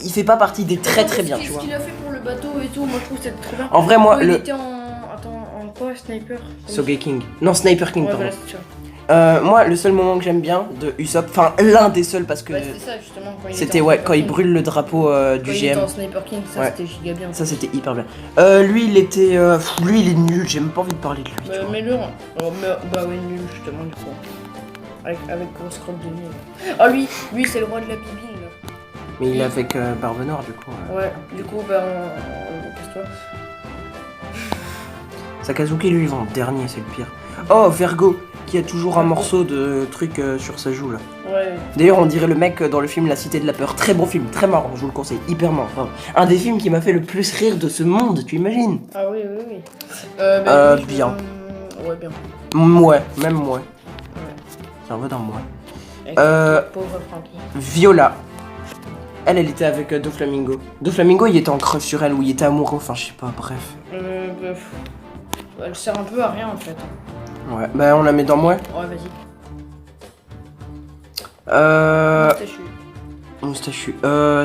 il fait pas partie des très bien, tu vois. Ce qu'il a fait pour le bateau et tout, moi je trouve que c'était très bien. En vrai, moi, il était en... Attends, en quoi? Sniper? Sogeking. Non, Sniper King, ouais, pardon. Voilà, c'est ça. Moi, le seul moment que j'aime bien de Usopp, enfin l'un des seuls parce que ouais, c'était ça justement. C'était quand il brûle le drapeau du GM. Il était en Sniper King, ça c'était giga bien. Ça c'était hyper bien. Lui il était, lui il est nul. J'ai même pas envie de parler de lui. Mais le, bah ouais nul justement du coup. Avec grosse crotte de nez. Ah lui c'est le roi de la bibine là. Mais il est avec Barbe Noire du coup. Ouais, du coup bah casse-toi. Sakazuki lui il va en dernier, c'est le pire. Oh Vergo qui a toujours un morceau de truc sur sa joue là. Ouais. D'ailleurs on dirait le mec dans le film La Cité de la Peur. Très bon film, très marrant, je vous le conseille, hyper marrant. Enfin, un des films qui m'a fait le plus rire de ce monde, tu imagines? Ah oui. Bien. Ouais bien. Ouais, même moi. Ouais. Ça va dans moi. Pauvre Frankie. Viola. Elle était avec Doflamingo. Doflamingo, il était en crush sur elle ou il était amoureux, enfin je sais pas, bref. Elle sert un peu à rien en fait. Ouais, bah on la met dans moi. Ouais, vas-y. Moustachu.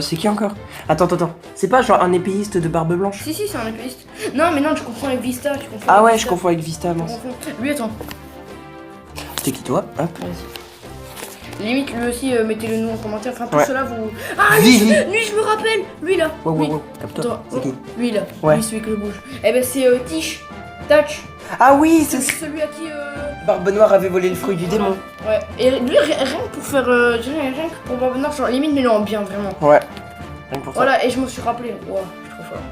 C'est qui encore? Attends. C'est pas genre un épéiste de barbe blanche? Si, c'est un épéiste. Non, mais non, tu confonds avec Vista. Ah ouais, je confonds avec Vista, mince. Lui, attends. C'était qui toi? Hop. Vas-y. Limite, lui aussi, mettez-le nous en commentaire. Enfin, tout cela, vous. Ah, lui, je me rappelle. Lui là. Wow. Capte-toi. C'est qui? Lui là. Ouais. Lui, celui que je bouge. Eh ben, c'est Tish. Touch. Ah oui, c'est celui à qui. Barbe Noire avait volé le fruit du démon. Ouais. Et lui, rien que pour faire. Rien que pour Barbe Noire, genre, limite, mais non, bien, vraiment. Ouais. Rien que pour ça. Voilà, et je me suis rappelé. Wow, je suis trop fort.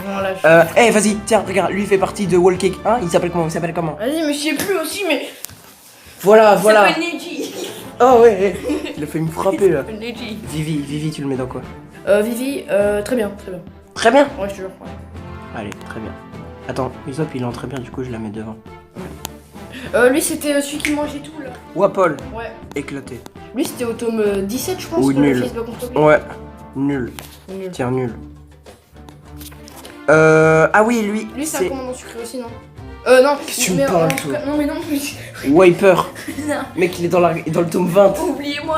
Vraiment là. Vas-y, tiens, regarde, lui fait partie de Wall Cake. Hein, il s'appelle comment? Vas-y, mais je sais plus aussi, mais. Voilà. Il s'appelle Neji. Oh ouais. Il a fait me frapper là. Neji. Vivi, tu le mets dans quoi? Vivi, très bien. Très bien? Ouais, je te jure. Ouais. Allez, très bien. Attends, Usopp il est en très bien, du coup je la mets devant. Lui c'était celui qui mangeait tout là. Wapol. Ouais. Éclaté. Lui c'était au tome 17 je pense. Ou nul. Le fils de contre lui. Ouais. Nul. Tiens, nul. Ah oui, lui. Lui c'est un commandant sucré aussi, non? Non. Qu'est-ce que tu me parles, toi? Non mais non. Wiper. Non. Mec, il est dans le tome 20. Oubliez-moi.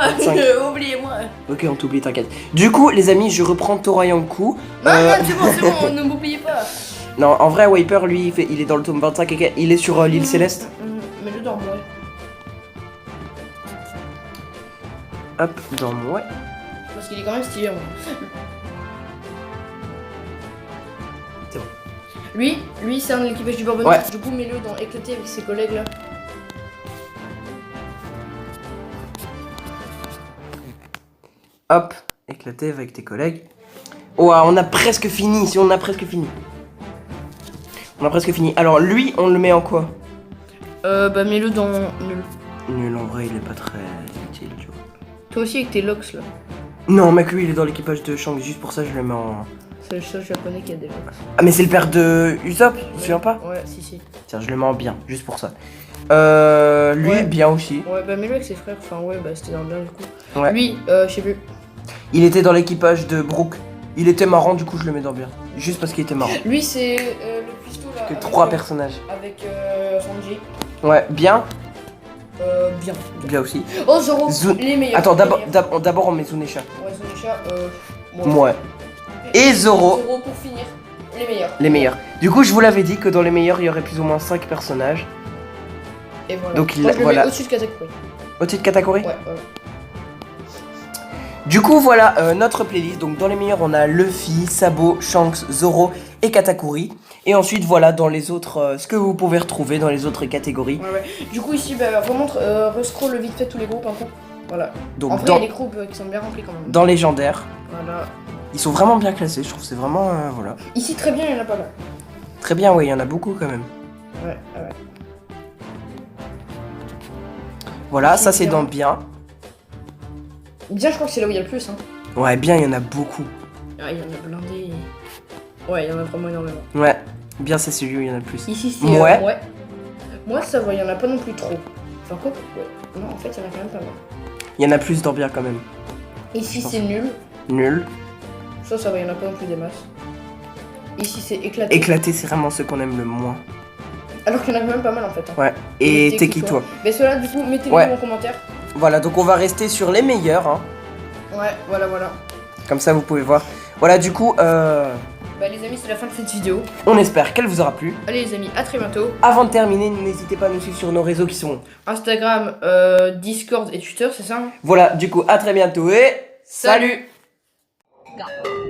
Ok, on t'oublie, t'inquiète. Du coup, les amis, je reprends Torayanku. Non, c'est bon, ne m'oubliez pas. Non, en vrai, Wiper, lui, il est dans le tome 25 et il est sur l'île Céleste. Mets-le dans moi. Hop, dans mon... Ouais. Parce qu'il est quand même stylé. Moi. C'est bon. Lui c'est un de l'équipage du Bourbon. Ouais. Du coup, mets-le dans éclater avec ses collègues là. Hop, éclater avec tes collègues. Oh, on a presque fini, si on a presque fini. On a presque fini. Alors lui, on le met en quoi? Bah mets-le dans nul. Nul, en vrai, il est pas très utile, tu vois. Toi aussi avec tes locks là. Non, mec, lui, il est dans l'équipage de Shang. Juste pour ça, je le mets en... C'est le seul japonais qui a des locks. Ah, mais c'est le père de Usopp, tu te souviens pas? Ouais, si. Tiens, je le mets en bien, juste pour ça. Lui, Ouais. bien aussi. Ouais, bah mets-le avec ses frères. Enfin, ouais, bah c'était dans le bien du coup. Ouais. Lui, je sais plus. Il était dans l'équipage de Brook. Il était marrant, du coup, je le mets dans bien. Juste parce qu'il était marrant. Lui, c'est le cuistot là. Que avec, 3 personnages. Avec Sanji. Ouais, bien. Bien. Bien aussi. Oh, Zoro, Zo- les meilleurs. Attends, les meilleurs. d'abord on met Zunisha. Ouais, Zunisha, Ouais. Et Zoro, Zoro pour finir. Les meilleurs. les meilleurs. Du coup, je vous l'avais dit que dans les meilleurs, il y aurait plus ou moins 5 personnages. Et voilà. Donc, Moi, je le voilà. mets au-dessus de Katakuri. Au-dessus de Katakuri. Ouais. Du coup, voilà notre playlist. Donc, dans les meilleurs, on a Luffy, Sabo, Shanks, Zoro et Katakuri. Et ensuite, voilà, dans les autres, ce que vous pouvez retrouver dans les autres catégories. Ouais. Du coup, ici, bah, remontre, rescroll vite fait tous les groupes un peu. Voilà. Donc, En vrai, il y a les groupes qui sont bien remplis quand même. dans légendaire, Voilà. ils sont vraiment bien classés. Je trouve que c'est vraiment, voilà. Ici, très bien, il y en a pas mal. Très bien, oui, il y en a beaucoup quand même. Ouais. Voilà, C'est ça c'est bien. dans bien. Bien, je crois que c'est là où il y a le plus. Hein. Ouais, bien, il y en a beaucoup. Ah, il y en a blindé. Ouais, il y en a vraiment énormément. Ouais, bien, c'est celui où il y en a le plus. Ici, c'est. Ouais. Moi, ça va, il y en a pas non plus trop. Enfin, quoi ouais. Non, en fait, il y en a quand même pas mal. Il y en a plus dans bien quand même. Ici, Je pense. c'est nul. Nul. Ça va, il y en a pas non plus des masses. Ici, c'est éclaté. Éclaté, c'est vraiment ceux qu'on aime le moins. Alors qu'il y en a quand même pas mal en fait. Hein. Ouais. Et t'es qui toi? Mais ceux-là, du coup, mettez-les Ouais. en commentaire. Voilà, donc on va rester sur les meilleurs. Hein. Ouais, voilà. Comme ça, vous pouvez voir. Voilà, du coup, Bah, les amis, c'est la fin de cette vidéo. on espère qu'elle vous aura plu. Allez, les amis, à très bientôt. Avant de terminer, n'hésitez pas à nous suivre sur nos réseaux qui sont... Instagram, Discord et Twitter, c'est ça? Voilà, du coup, à très bientôt et... Salut. Salut.